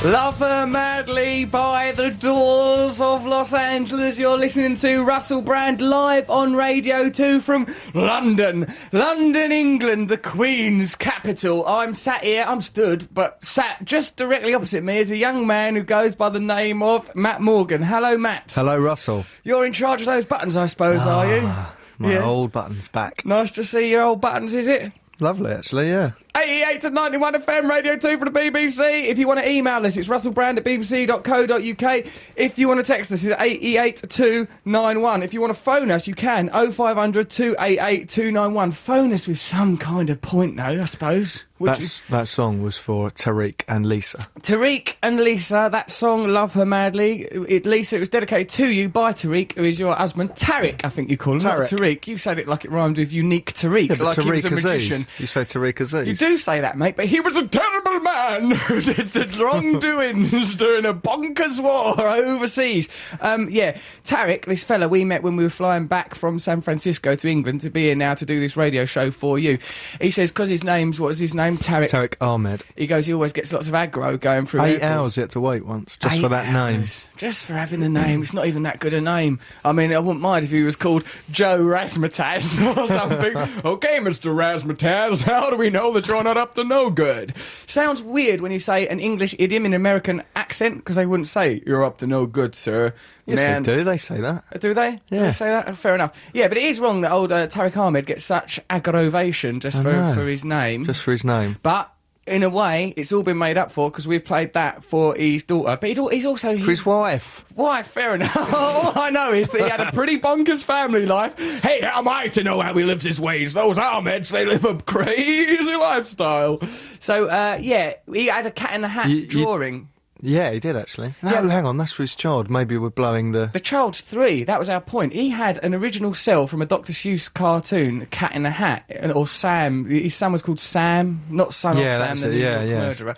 Love Her Madly by the Doors of Los Angeles. You're listening to Russell Brand live on Radio 2 from London, England, the Queen's capital. I'm sat here, I'm stood, but sat just directly opposite me is a young man who goes by the name of Matt Morgan. Hello, Matt. Hello, Russell. You're in charge of those buttons, I suppose, are you? My old button's back. Nice to see your old buttons, is it? Lovely, actually, yeah. 88 to 91 FM, Radio 2 for the BBC. If you want to email us, it's russellbrand@bbc.co.uk. If you want to text us, it's 88291. If you want to phone us, you can, 0500 288 291. Phone us with some kind of point, though, I suppose. That song was for Tariq and Lisa. Tariq and Lisa, that song, Love Her Madly. Lisa, it was dedicated to you by Tariq, who is your husband. Tariq, I think you call him, not Tariq. You said it like it rhymed with unique Tariq, yeah, like Tariq he was a Aziz. magician. You say Tariq Aziz. You do say that, mate, but he was a terrible man who did the wrongdoings during a bonkers war overseas. Tariq, this fella we met when we were flying back from San Francisco to England to be here now to do this radio show for you. He says, because his name's, what was his name? Tariq Ahmed. He goes, he always gets lots of aggro going through 8 hours he had to wait once, just for that name. Just for having the name. It's not even that good a name. I mean, I wouldn't mind if he was called Joe Razzmatazz or something. OK, Mr. Razzmatazz, how do we know that you're not up to no good? Sounds weird when you say an English idiom in an American accent, because they wouldn't say, you're up to no good, sir. Yes, they do. They say that. Do they? Yeah. Do they say that? Fair enough. Yeah, but it is wrong that old Tariq Ahmed gets such aggravation just for his name. Just for his name. But in a way, it's all been made up for because we've played that for his daughter. But he's also... For his wife. Wife, fair enough. All I know is that he had a pretty bonkers family life. Hey, how am I to know how he lives his ways? Those Ahmeds, they live a crazy lifestyle. So, he had a cat in the hat drawing. Yeah, he did, actually. No, hang on, that's for his child. Maybe we're blowing the... The child's 3, that was our point. He had an original cell from a Dr. Seuss cartoon, Cat in a Hat, or Sam. His son was called Sam, not son of Sam, the murderer.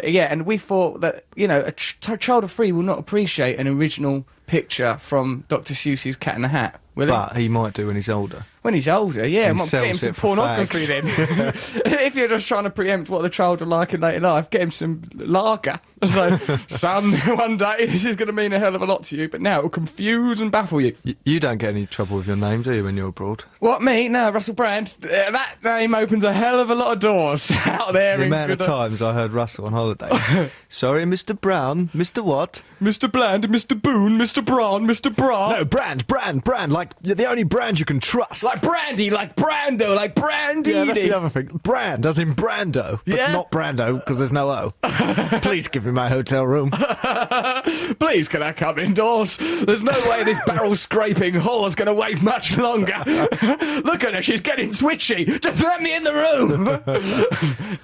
Yeah, and we thought that, a child of 3 will not appreciate an original picture from Dr. Seuss's Cat in a Hat, will he? But he might do when he's older. When he's older, yeah. He Get him some pornography then. If you're just trying to preempt what the child will like in later life, get him some lager. So, son, one day this is going to mean a hell of a lot to you, but now it'll confuse and baffle you. You don't get any trouble with your name, do you, when you're abroad? What, me? No, Russell Brand. That name opens a hell of a lot of doors out there. The amount of times I heard Russell on holiday. Sorry, Mr. Brown. Mr. what? Mr. Bland, Mr. Boone, Mr. Braun, Mr. Bra. No, Brand. Like, you're the only Brand you can trust. Like Brandy, like Brando, like Brandy. Yeah, that's the other thing. Brand, as in Brando. But not Brando, because there's no O. Please give me my hotel room. Please, can I come indoors? There's no way this barrel-scraping whore's going to wait much longer. Look at her, she's getting twitchy. Just let me in the room.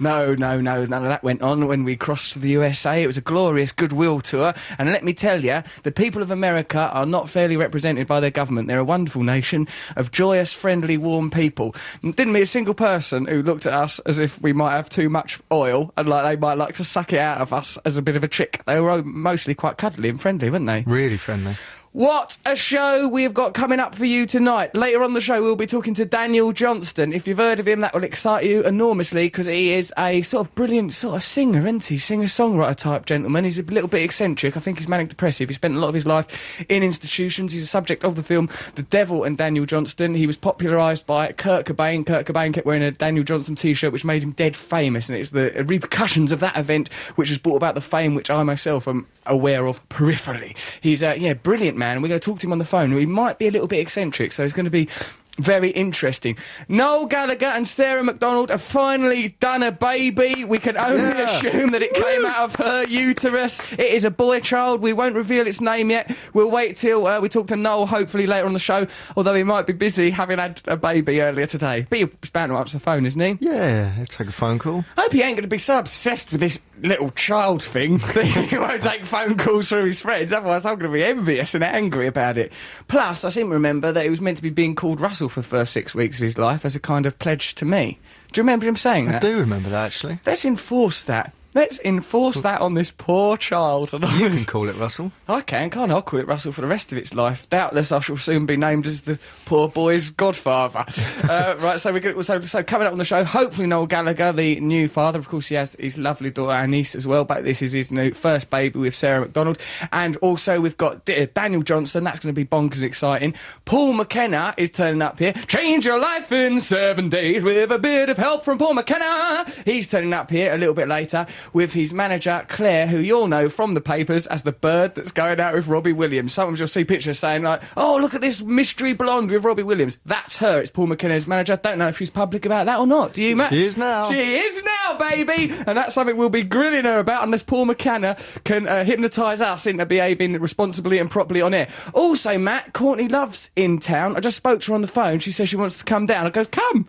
No, none of that went on when we crossed to the USA. It was a glorious goodwill tour. And let me tell you, the people of America are not fairly represented by their government. They're a wonderful nation of joyous, friendly, warm people. Didn't meet a single person who looked at us as if we might have too much oil and like they might like to suck it out of us as a bit of a trick. They were mostly quite cuddly and friendly, weren't they? Really friendly. What a show we have got coming up for you tonight. Later on the show, we'll be talking to Daniel Johnston. If you've heard of him, that will excite you enormously because he is a sort of brilliant sort of singer, isn't he? Singer-songwriter type gentleman. He's a little bit eccentric. I think he's manic-depressive. He spent a lot of his life in institutions. He's a subject of the film The Devil and Daniel Johnston. He was popularised by Kurt Cobain. Kurt Cobain kept wearing a Daniel Johnston T-shirt, which made him dead famous. And it's the repercussions of that event which has brought about the fame which I myself am aware of peripherally. He's a brilliant man. And we're going to talk to him on the phone. He might be a little bit eccentric, so he's going to be very interesting. Noel Gallagher and Sarah McDonald have finally done a baby. We can only assume that it came out of her uterus. It is a boy child. We won't reveal its name yet. We'll wait till we talk to Noel, hopefully later on the show, although he might be busy having had a baby earlier today. But he's bound to answer the phone, isn't he? Yeah, he'll take a phone call. I hope he ain't going to be so obsessed with this little child thing that he won't take phone calls from his friends. Otherwise, I'm going to be envious and angry about it. Plus, I seem to remember that he was meant to be being called Russell for the first 6 weeks of his life as a kind of pledge to me. Do you remember him saying that? I do remember that, actually. Let's enforce that. Let's enforce that on this poor child. You can call it Russell. I can, can't I? I'll call it Russell for the rest of its life. Doubtless I shall soon be named as the poor boy's godfather. Right, so so coming up on the show, hopefully Noel Gallagher, the new father. Of course, he has his lovely daughter and niece as well, but this is his new first baby with Sarah McDonald. And also we've got Daniel Johnston. That's going to be bonkers exciting. Paul McKenna is turning up here. Change your life in 7 days with a bit of help from Paul McKenna. He's turning up here a little bit later with his manager Claire, who you all know from the papers as the bird that's going out with Robbie Williams. Sometimes you'll see pictures saying like, oh, look at this mystery blonde with Robbie Williams. That's her. It's Paul McKenna's manager. Don't know if she's public about that or not. Do you, Matt? She is now. She is now, baby. And that's something we'll be grilling her about unless Paul McKenna can hypnotise us into behaving responsibly and properly on air. Also, Matt, Courtney Love's in town. I just spoke to her on the phone. She says she wants to come down. I goes, come.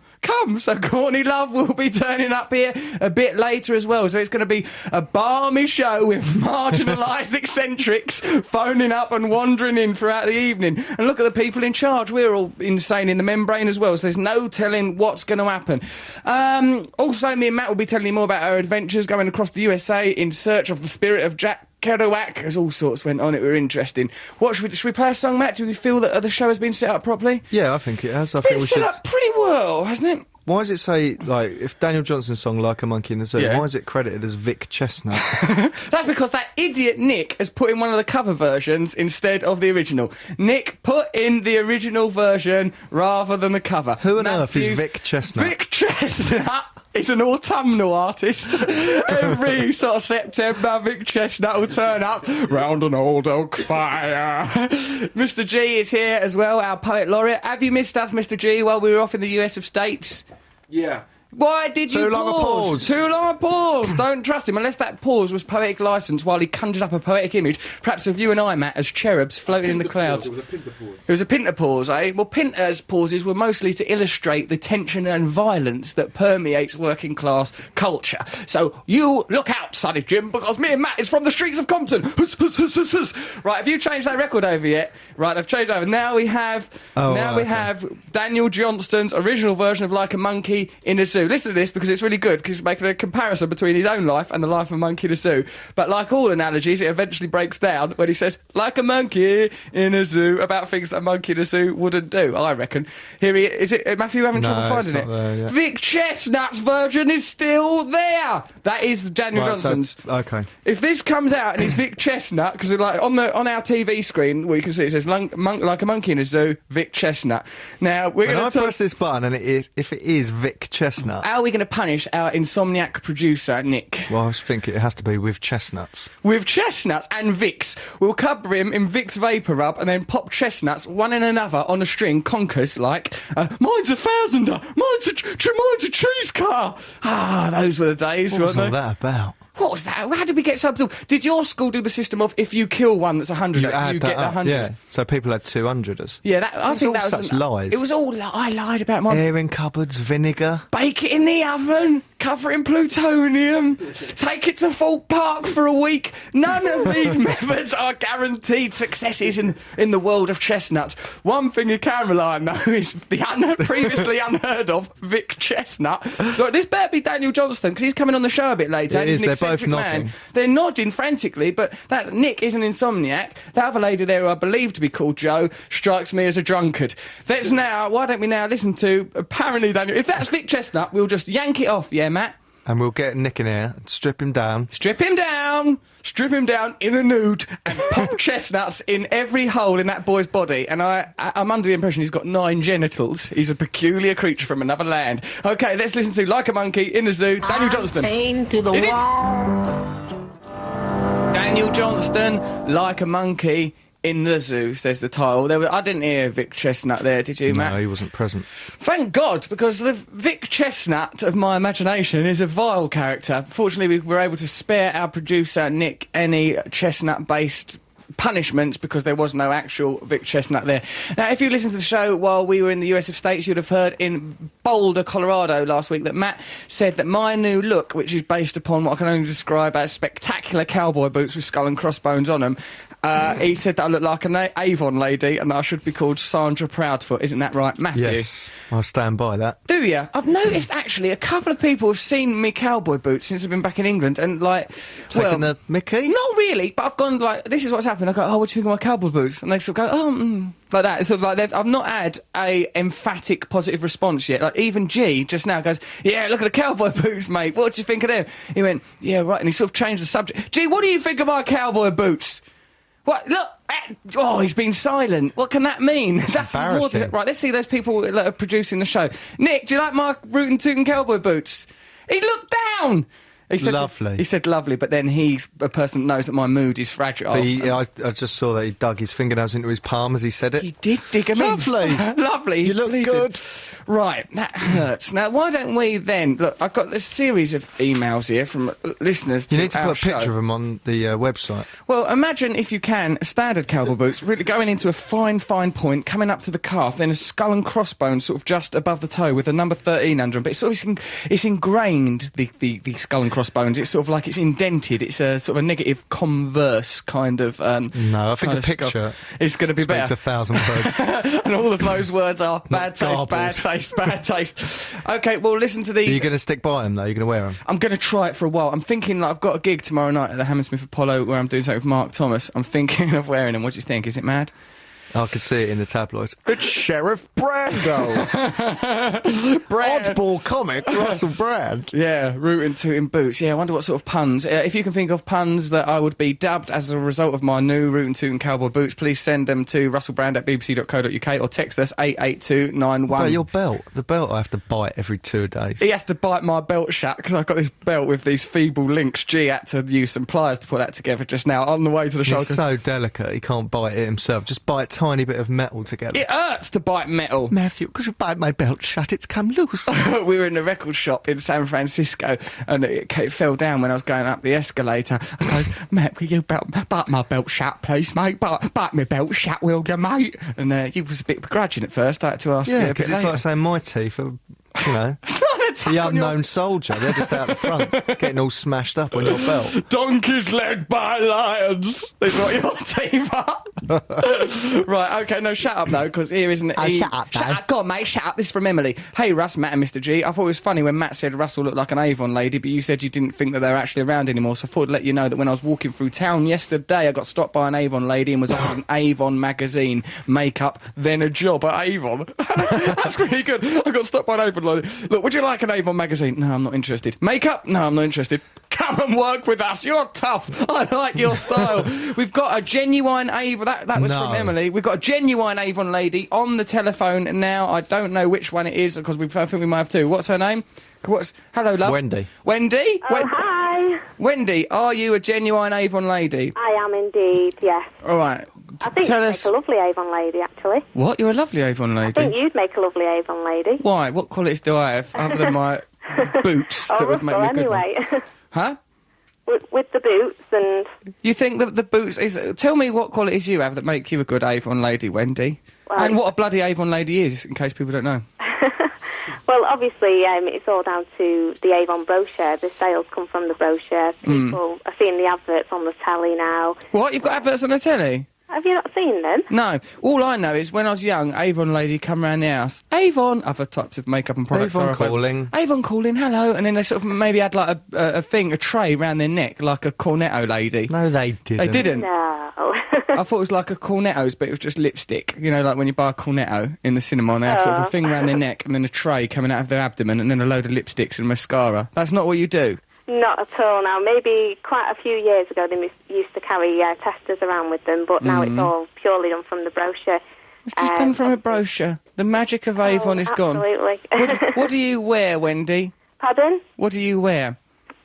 So Courtney Love will be turning up here a bit later as well. So it's going to be a balmy show with marginalised eccentrics phoning up and wandering in throughout the evening. And look at the people in charge. We're all insane in the membrane as well, so there's no telling what's going to happen. Also, me and Matt will be telling you more about our adventures going across the USA in search of the spirit of Jack Kerouac, as all sorts went on. It were interesting. Should we play a song, Matt? Do we feel that the show has been set up properly? Yeah, I think it has. It's been set up pretty well, hasn't it? Why does it say, like, if Daniel Johnston's song Like a Monkey in the Zoo, why is it credited as Vic Chestnut? That's because that idiot Nick has put in one of the cover versions instead of the original. Nick put in the original version rather than the cover. Who on earth is Vic Chestnut? Vic Chestnut is an autumnal artist. Every sort of September, Vic Chestnut will turn up round an old oak fire. Mr. G is here as well, our poet laureate. Have you missed us, Mr. G, while we were off in the US of States? Yeah. Why did you Too long a pause. Too long a pause. Don't trust him, unless that pause was poetic licence while he conjured up a poetic image, perhaps of you and I, Matt, as cherubs floating in the clouds. It was a pinter pause. It was a pinter pause, eh? Well, pinters' pauses were mostly to illustrate the tension and violence that permeates working class culture. So you look out, Sonny Jim, because me and Matt is from the streets of Compton. Right, have you changed that record over yet? Right, I've changed over. Now we have Daniel Johnston's original version of Like a Monkey in a Zoo. Listen to this because it's really good, because it's making a comparison between his own life and the life of a monkey in a zoo. But like all analogies, it eventually breaks down when he says, like a monkey in a zoo, about things that a monkey in a zoo wouldn't do, I reckon. Here he is. It Matthew having trouble finding it? There yet. Vic Chestnut's version is still there. That is Daniel Johnston's. So, okay. If this comes out and it's Vic Chestnut, because like on our TV screen, we can see it says like a monkey in a zoo, Vic Chestnut. Now we're going to press this button and if it is Vic Chestnut. How are we going to punish our insomniac producer, Nick? Well, I think it has to be with chestnuts. With chestnuts and Vicks. We'll cover him in Vicks Vapor Rub and then pop chestnuts one in another on a string, conkers like, mine's a thousander, mine's a cheese car. Ah, those were the days, What was weren't all they? that about? What was that? How did we get so absorbed? Did your school do the system of if you kill one that's 100, you add get that the up, 100? yeah. So people had 200ers. Yeah, I think all that was such lies. It was all I lied about my Air in cupboards, vinegar. bake it in the oven, cover it in plutonium, take it to Fort Park for a week. None of these methods are guaranteed successes in the world of chestnuts. One thing you can rely on, though, is the previously unheard of Vic Chestnut. Look, this better be Daniel Johnston, because he's coming on the show a bit later. It He's is, an they're both eccentric man. nodding. They're nodding frantically, but that Nick is an insomniac. That other lady there, who I believe to be called Jo, strikes me as a drunkard. Why don't we now listen to, apparently, Daniel, if that's Vic Chestnut, we'll just yank it off, yeah, Matt? And we'll get Nick in here and strip him down. Strip him down in a nude, and pop chestnuts in every hole in that boy's body. And I'm under the impression he's got 9 genitals. He's a peculiar creature from another land. OK, let's listen to Like a Monkey in a Zoo, Daniel Johnston. Chained to the wall. Daniel Johnston, Like a Monkey in the Zoo, says the title. I didn't hear Vic Chestnut there, did you, Matt? No, he wasn't present. Thank God, because the Vic Chestnut of my imagination is a vile character. Fortunately, we were able to spare our producer, Nick, any chestnut-based punishments because there was no actual Vic Chestnut there. Now, if you listened to the show while we were in the US of States, you'd have heard in Boulder, Colorado last week that Matt said that my new look, which is based upon what I can only describe as spectacular cowboy boots with skull and crossbones on them, he said that I look like an Avon lady and I should be called Sandra Proudfoot. Isn't that right, Matthew? Yes, I'll stand by that. Do you? I've noticed, actually, a couple of people have seen me cowboy boots since I've been back in England and, like... Taking the mickey? Not really, but I've gone, like, this is what's happened. I go, oh, what do you think of my cowboy boots? And they sort of go, like that. Sort of like, I've not had a emphatic positive response yet. Like, even G just now goes, yeah, look at the cowboy boots, mate. What do you think of them? He went, yeah, right. And he sort of changed the subject. G, what do you think of my cowboy boots? What? Look! Oh, he's been silent. What can that mean? That's embarrassing. Right, let's see those people that are producing the show. Nick, do you like my rootin' tootin' cowboy boots? He looked down! He said, lovely. He said lovely, but then he's a person that knows that my mood is fragile. But I just saw that he dug his fingernails into his palm as he said it. He did dig him Lovely. in. Lovely. You look good. Right, that hurts. Now, why don't we then... Look, I've got this series of emails here from listeners to You need to our put a picture show. of them on the website. Well, imagine, if you can, standard cowboy boots, really going into a fine point, coming up to the calf, then a skull and crossbones sort of just above the toe with a number 13 under them. But it's sort of it's ingrained, the skull and crossbones. It's sort of like it's indented. It's a sort of a negative converse kind of... No, I think a picture is going to be speaks better. 1,000 words. And all of those words are bad taste, garbled. bad taste, bad taste. OK, well, listen to these. Are you going to stick by them, though? You're going to wear them? I'm going to try it for a while. I'm thinking, like, I've got a gig tomorrow night at the Hammersmith Apollo where I'm doing something with Mark Thomas. I'm thinking of wearing them. What do you think? Is it mad? I could see it in the tabloids. It's Sheriff Brando. Oddball comic, Russell Brand. Yeah, rootin' tootin' boots. Yeah, I wonder what sort of puns. If you can think of puns that I would be dubbed as a result of my new rootin' tootin' cowboy boots, please send them to russellbrand@bbc.co.uk or text us 88291. But your belt. The belt I have to bite every 2 days. He has to bite my belt shut because I've got this belt with these feeble links. G had to use some pliers to put that together just now on the way to the show. He's so delicate, he can't bite it himself. Just bite a tiny bit of metal together. It hurts to bite metal. Matthew, could you bite my belt shut? It's come loose. We were in a record shop in San Francisco and it fell down when I was going up the escalator. I goes, Matt, will you bite my belt shut, please, mate? Bite my belt shut, will you, mate? And he was a bit begrudging at first. I had to ask. Yeah, because it's like saying my teeth are, you know, the unknown soldier. They're just out the front, getting all smashed up on your belt. Donkeys led by lions. Is what your teeth are. Right, OK, no, shut up, though, because here isn't... Shut up, Shut up, go on, mate, shut up. This is from Emily. Hey, Russ, Matt and Mr G. I thought it was funny when Matt said Russell looked like an Avon lady, but you said you didn't think that they were actually around anymore, so I thought I'd let you know that when I was walking through town yesterday, I got stopped by an Avon lady and was offered an Avon magazine, makeup, then a job at Avon. That's really good. I got stopped by an Avon lady. Look, would you like an Avon magazine? No, I'm not interested. Makeup? No, I'm not interested. Come and work with us. You're tough. I like your style. We've got a genuine Avon. That was from Emily. We've got a genuine Avon lady on the telephone now. I don't know which one it is because I think we might have two. What's her name? Hello, love. Wendy. Wendy? Oh, hi. Wendy, are you a genuine Avon lady? I am indeed, yes. All right. I think Tell you'd us. make a lovely Avon lady, actually. What? You're a lovely Avon I think lady. you'd make a lovely Avon lady. Why? What qualities do I have other than my boots that would make me a good one? anyway. Huh? with the boots and... You think that the boots is... Tell me what qualities you have that make you a good Avon lady, Wendy. Well, and what a bloody Avon lady is, in case people don't know. Well, obviously, it's all down to the Avon brochure. The sales come from the brochure. People are seeing the adverts on the telly now. What? You've got adverts on the telly? Have you not seen them? No. All I know is when I was young, Avon lady come round the house. Avon! Other types of makeup and products. Avon are calling. Avon calling, hello. And then they sort of maybe had like a tray round their neck, like a cornetto lady. No, they didn't. They didn't? No. I thought it was like a cornetto's, but it was just lipstick. You know, like when you buy a cornetto in the cinema and they have sort of a thing around their neck and then a tray coming out of their abdomen and then a load of lipsticks and mascara. That's not what you do. Not at all now. Maybe quite a few years ago they used to carry testers around with them, but now it's all purely done from the brochure. It's just done from a brochure. The magic of Avon is gone. Absolutely. What do you wear, Wendy? Pardon? What do you wear?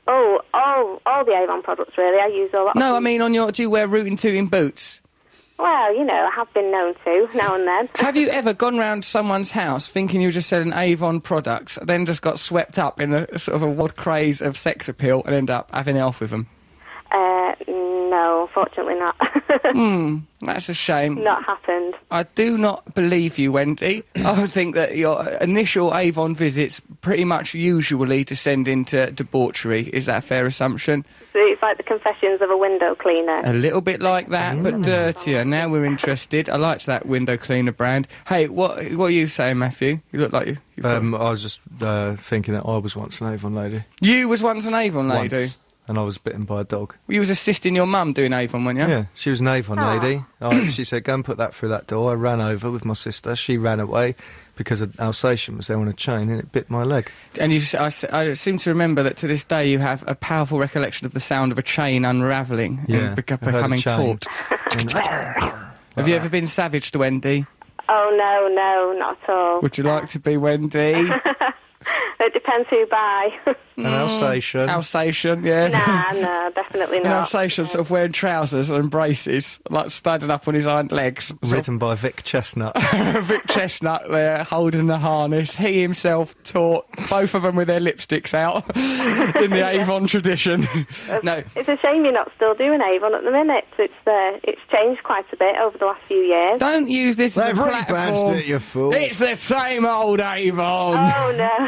Oh, all the Avon products, really. I use a lot No, of I them. mean do you wear rootin' tootin' boots? Well, you know, I have been known to, now and then. Have you ever gone round someone's house thinking you were just selling Avon products, then just got swept up in a sort of a wild craze of sex appeal and end up having it off with them? no, unfortunately not. That's a shame. Not happened. I do not believe you, Wendy. I think that your initial Avon visits pretty much usually descend into debauchery. Is that a fair assumption? So it's like the confessions of a window cleaner. A little bit like that, but dirtier. Now we're interested. I liked that window cleaner brand. Hey, what are you saying, Matthew? You look like you've got... I was just thinking that I was once an Avon lady. You was once an Avon lady? Once. And I was bitten by a dog. You was assisting your mum doing Avon, weren't you? Yeah, she was an Avon lady. She said, go and put that through that door. I ran over with my sister. She ran away because an Alsatian was there on a chain and it bit my leg. And I seem to remember that to this day you have a powerful recollection of the sound of a chain unravelling and becoming taut. Have you ever been savage to Wendy? Oh, no, not at all. Would you like to be Wendy? It depends who by. An Alsatian. Alsatian, yeah. Nah, definitely An not. Alsatian sort of wearing trousers and braces, like standing up on his hind legs. Ridden by Vic Chestnut. Vic Chestnut there, holding the harness. He himself taught both of them with their lipsticks out in the Avon tradition. No. It's a shame you're not still doing Avon at the minute. It's changed quite a bit over the last few years. Don't use this as a They've platform. rebadged it, you fool. It's the same old Avon. Oh, no.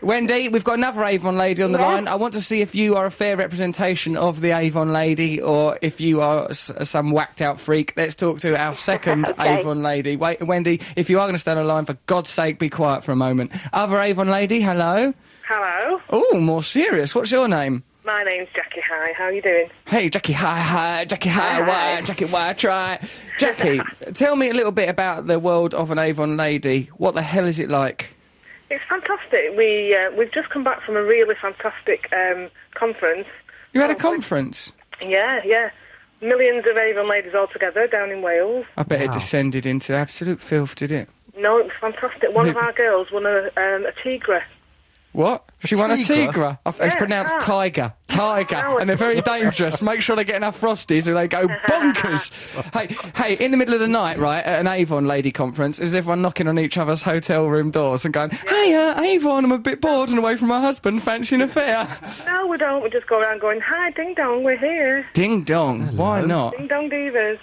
Wendy, we've got another Avon lady on the line. I want to see if you are a fair representation of the Avon lady or if you are some whacked-out freak. Let's talk to our second Avon lady. Wait, Wendy, if you are going to stand on the line, for God's sake, be quiet for a moment. Other Avon lady, hello? Hello. Oh, more serious. What's your name? My name's Jackie. Hi, how are you doing? Hey, Jackie, hi, Jackie, hi, why, Jackie, why, try. Jackie, tell me a little bit about the world of an Avon lady. What the hell is it like? It's fantastic. We've just come back from a really fantastic conference. You had a conference? Yeah. Millions of Avon ladies all together down in Wales. I bet it descended into absolute filth, did it? No, it was fantastic. One of our girls won a tigra. What? She won a tigra? It's Yeah, pronounced tiger. And they're very dangerous. Make sure they get enough Frosties or they go bonkers. Hey, in the middle of the night, right, at an Avon lady conference, is everyone knocking on each other's hotel room doors and going, hey, Avon, I'm a bit bored and away from my husband, fancy an affair? No, we don't. We just go around going, hi, ding dong, we're here. Ding dong. Hello. Why not? Ding dong divas.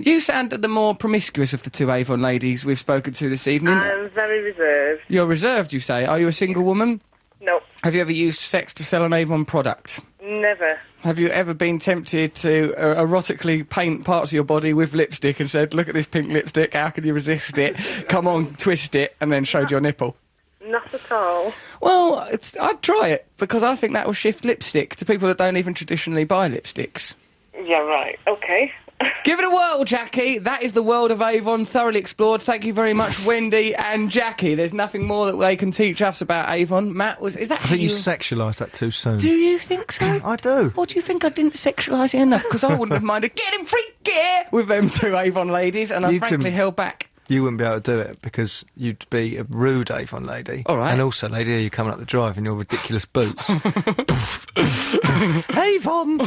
You sound the more promiscuous of the two Avon ladies we've spoken to this evening. I'm very reserved. You're reserved, you say? Are you a single woman? No. Have you ever used sex to sell an Avon product? Never. Have you ever been tempted to erotically paint parts of your body with lipstick and said, look at this pink lipstick, how can you resist it? Come on, twist it, and then showed your nipple? Not at all. Well, I'd try it, because I think that will shift lipstick to people that don't even traditionally buy lipsticks. Yeah, right. Okay. Give it a whirl, Jackie. That is the world of Avon, thoroughly explored. Thank you very much, Wendy and Jackie. There's nothing more that they can teach us about Avon. Matt, is that I think you sexualised that too soon. Do you think so? I do. Or do you think I didn't sexualise it enough? Because I wouldn't have minded getting freaky with them two Avon ladies, and I frankly held back. You wouldn't be able to do it because you'd be a rude Avon lady. All right. And also, lady, you're coming up the drive in your ridiculous boots. Avon!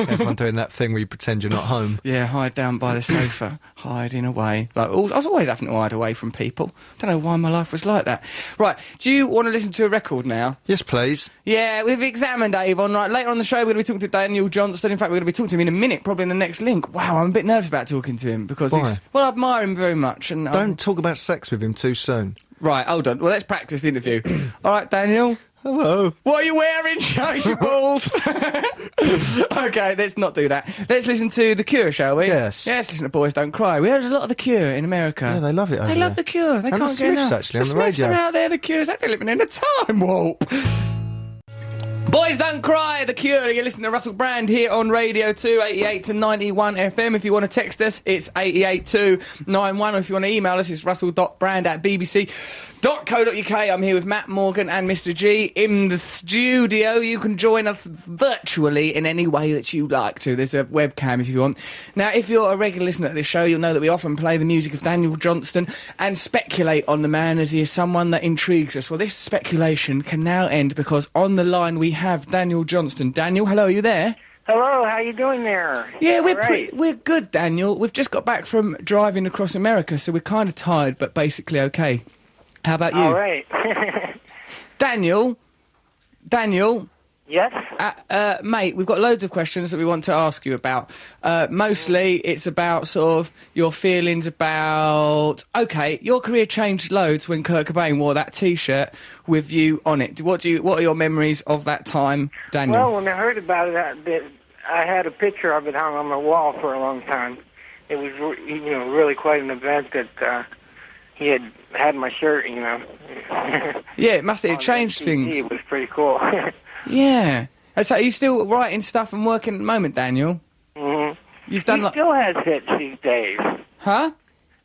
Everyone doing that thing where you pretend you're not home. Yeah, hide down by the sofa, hiding away. I was always having to hide away from people. Don't know why my life was like that. Right, do you want to listen to a record now? Yes, please. Yeah, we've examined Avon. Right, later on the show, we're going to be talking to Daniel Johnston. In fact, we're going to be talking to him in a minute, probably in the next link. Wow, I'm a bit nervous about talking to him because Why? I admire him very much. And Don't talk about sex with him too soon. Right, hold on. Well, let's practice the interview. All right, Daniel. Hello. What are you wearing? Show us your balls. OK, let's not do that. Let's listen to The Cure, shall we? Yes. Yes, listen to Boys Don't Cry. We heard a lot of The Cure in America. Yeah, they love it over They love The Cure. They and can't the get Smiths, enough. actually, on the Smiths radio. are out there, The Cure's. They're living in a time warp. Boys Don't Cry, The Cure. You're listening to Russell Brand here on Radio 2, 88 to 91 FM. If you want to text us, it's 88291. Or if you want to email us, it's russell.brand@bbc.co.uk. I'm here with Matt Morgan and Mr. G in the studio. You can join us virtually in any way that you like to. There's a webcam if you want. Now, if you're a regular listener to this show, you'll know that we often play the music of Daniel Johnston and speculate on the man as he is someone that intrigues us. Well, this speculation can now end because on the line we have Daniel Johnston. Daniel, hello, are you there? Hello, how you doing there? Yeah, All we're good, Daniel. We've just got back from driving across America, so we're kind of tired, but basically okay. How about you? All right. Daniel, Yes? Mate, we've got loads of questions that we want to ask you about. Mostly it's about sort of your feelings about... OK, your career changed loads when Kurt Cobain wore that T-shirt with you on it. What are your memories of that time, Daniel? Well, when I heard about it, I had a picture of it hung on my wall for a long time. It was, really quite an event that he had my shirt, Yeah, it must have changed things. It was pretty cool. Yeah. And so are you still writing stuff and working at the moment, Daniel? Mm-hmm. You've done he still has hits these days. Huh?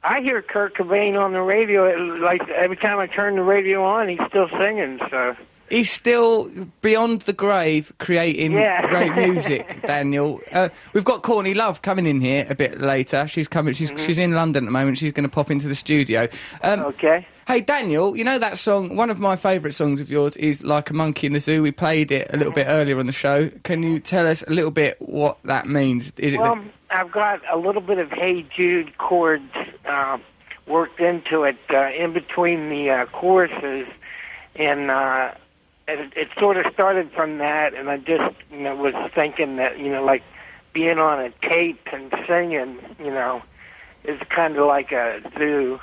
I hear Kurt Cobain on the radio, like every time I turn the radio on, he's still singing, so... He's still beyond the grave creating great music, Daniel. We've got Courtney Love coming in here a bit later. She's coming. She's in London at the moment. She's going to pop into the studio. Okay. Hey, Daniel, you know that song, one of my favourite songs of yours is Like a Monkey in the Zoo. We played it a little bit earlier on the show. Can you tell us a little bit what that means? Well, I've got a little bit of Hey Jude chords worked into it in between the choruses, and it sort of started from that, and I just, was thinking that, like being on a tape and singing, is kind of like a zoo,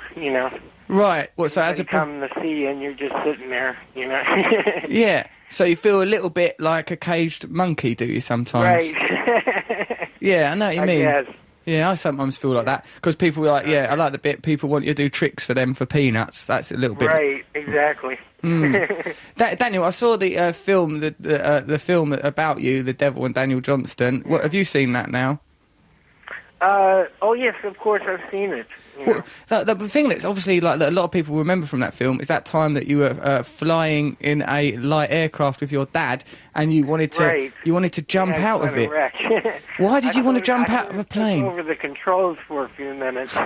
Right. Well, so as a come to see, and you're just sitting there, Yeah. So you feel a little bit like a caged monkey, do you? Sometimes. Right. Yeah, I know what you mean. Guess. Yeah, I sometimes feel like that because people are like, yeah, I like the bit people want you to do tricks for them for peanuts. That's a little bit. Right. Exactly. Daniel, I saw the film, the film about you, The Devil and Daniel Johnston. What, have you seen that now? Oh yes, of course I've seen it. Well, the thing that's obviously like that a lot of people remember from that film is that time that you were flying in a light aircraft with your dad, and you wanted to jump out of it. Why did you want to jump out of a plane? I took over the controls for a few minutes,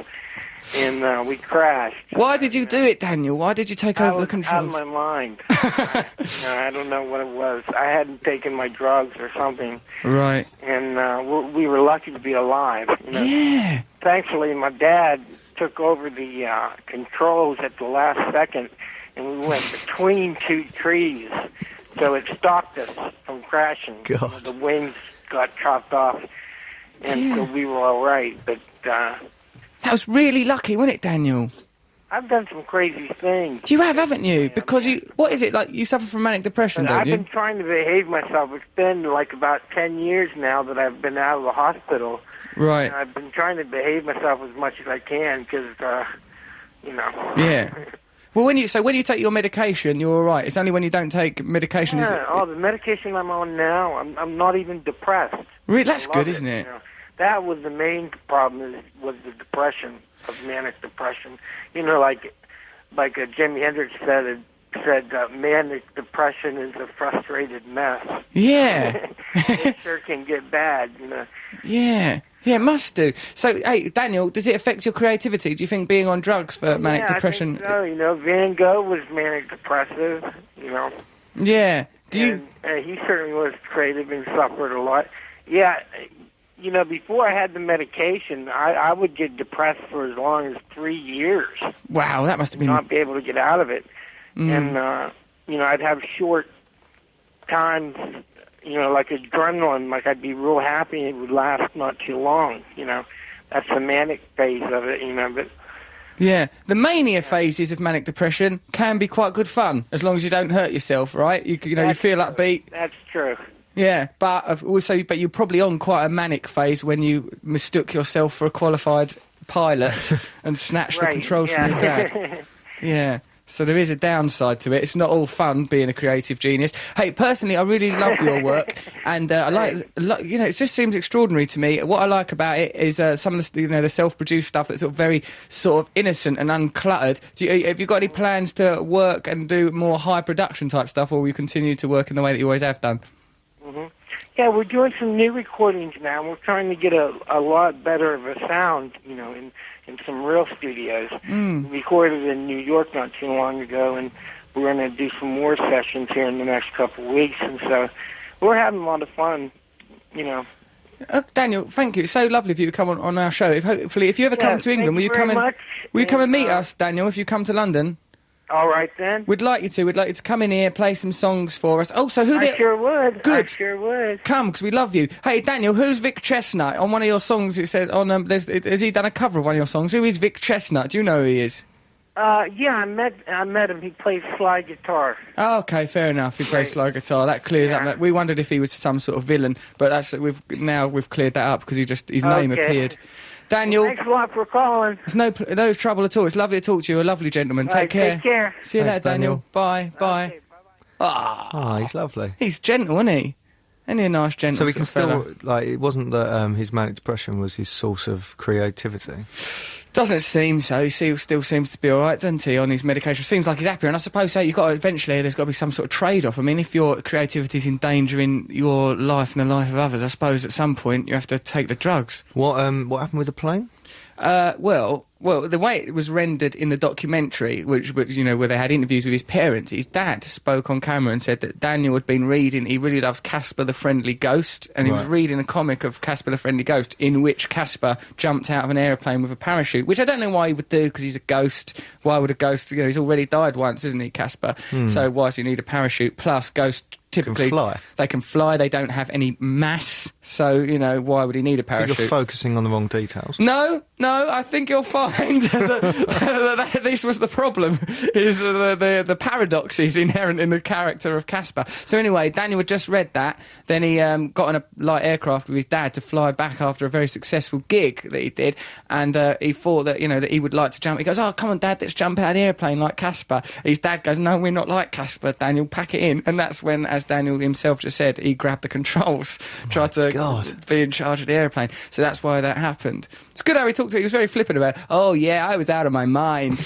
and we crashed. Why did you do it, Daniel? Why did you take over the controls? Out of my mind. I don't know what it was. I hadn't taken my drugs or something. Right. And we were lucky to be alive. Yeah. Thankfully, my dad took over the controls at the last second, and we went between two trees, so it stopped us from crashing. God. The wings got chopped off, and so we were all right. But that was really lucky, wasn't it, Daniel? I've done some crazy things. You have, haven't you? Because what is it, like, you suffer from manic depression, But don't I've you? been trying to behave myself. It's been like about 10 years now that I've been out of the hospital. Right. And I've been trying to behave myself as much as I can because, Yeah. Well, when you take your medication, you're all right. It's only when you don't take medication. The medication I'm on now, I'm not even depressed. Really, that's good, it, isn't it? That was the main problem, was the depression, of manic depression. Like Jimi Hendrix said manic depression is a frustrated mess. Yeah. It sure can get bad, Yeah. Yeah, it must do. So, hey, Daniel, does it affect your creativity? Do you think being on drugs for manic depression... I think so. Van Gogh was manic depressive, Yeah. He certainly was creative and suffered a lot. Yeah, before I had the medication, I would get depressed for as long as 3 years. Wow, that must have been... Not be able to get out of it. And, I'd have short times, like adrenaline, like I'd be real happy and it would last not too long, That's the manic phase of it, but... Yeah, the mania phases of manic depression can be quite good fun, as long as you don't hurt yourself, right? You feel upbeat. That's true. Yeah, but you're probably on quite a manic phase when you mistook yourself for a qualified pilot and snatched the controls from your dad. Yeah. So there is a downside to it. It's not all fun being a creative genius. Hey, personally, I really love your work, and I like, it just seems extraordinary to me. What I like about it is some of the, the self-produced stuff that's very innocent and uncluttered. Have you got any plans to work and do more high production type stuff, or will you continue to work in the way that you always have done? Mm-hmm. Yeah, we're doing some new recordings now. We're trying to get a lot better of a sound, in some real studios. We recorded in New York not too long ago, and we're going to do some more sessions here in the next couple of weeks, and so we're having a lot of fun, Daniel, thank you. It's so lovely of you to come on our show. Hopefully, if you ever come to England, will you come and meet us, Daniel, if you come to London? All right, then. We'd like you to. We'd like you to come in here, play some songs for us. Also, who I sure would. Good. I sure would. Come, because we love you. Hey, Daniel, who's Vic Chestnut? On one of your songs, it said on has he done a cover of one of your songs? Who is Vic Chestnut? Do you know who he is? Yeah, I met him. He plays slide guitar. Oh, okay, fair enough. He plays slide guitar. That clears up. We wondered if he was some sort of villain, but we've cleared that up because his name appeared. Daniel, thanks a lot for calling. It's no trouble at all. It's lovely to talk to you. A lovely gentleman. Take care. Take care. See you Thanks, later, Daniel. Bye. Bye. Okay, bye-bye. Ah, he's lovely. He's gentle, isn't he? Isn't he a nice, gentle So we can sort of still, fella? it wasn't that his manic depression was his source of creativity. Doesn't seem so. He still seems to be all right, doesn't he, on his medication? Seems like he's happier. And I suppose so. Eventually, there's got to be some sort of trade-off. I mean, if your creativity's endangering your life and the life of others, I suppose at some point you have to take the drugs. What happened with the plane? Well, the way it was rendered in the documentary, which where they had interviews with his parents, his dad spoke on camera and said that Daniel had been reading. He really loves Casper the Friendly Ghost, and he was reading a comic of Casper the Friendly Ghost in which Casper jumped out of an aeroplane with a parachute, which I don't know why he would do because he's a ghost. Why would a ghost? He's already died once, isn't he, Casper? So why does he need a parachute? Plus, ghosts typically they can fly. They don't have any mass, so why would he need a parachute? You're focusing on the wrong details. No, I think you'll find that this was the problem, is the paradoxes inherent in the character of Casper. So anyway, Daniel had just read that, then he got on a light aircraft with his dad to fly back after a very successful gig that he did, and he thought that, that he would like to jump. He goes, oh, come on, Dad, let's jump out of the airplane like Casper. His dad goes, no, we're not like Casper, Daniel, pack it in. And that's when, as Daniel himself just said, he grabbed the controls, tried to be in charge of the airplane. So that's why that happened. It's good how he talked to it. He was very flippant about, oh, yeah, I was out of my mind.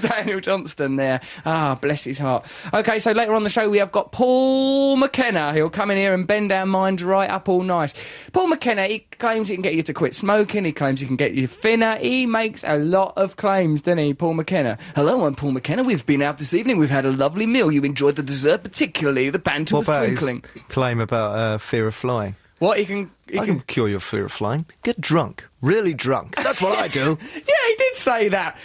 Daniel Johnston there. Ah, bless his heart. OK, so later on the show we have got Paul McKenna. He'll come in here and bend our minds right up all nice. Paul McKenna, he claims he can get you to quit smoking. He claims he can get you thinner. He makes a lot of claims, doesn't he, Paul McKenna? Hello, I'm Paul McKenna. We've been out this evening. We've had a lovely meal. You enjoyed the dessert, particularly the banter was twinkling. His claim about fear of flying? What, he can cure your fear of flying. Get drunk. Really drunk. That's what I do. Yeah, he did say that.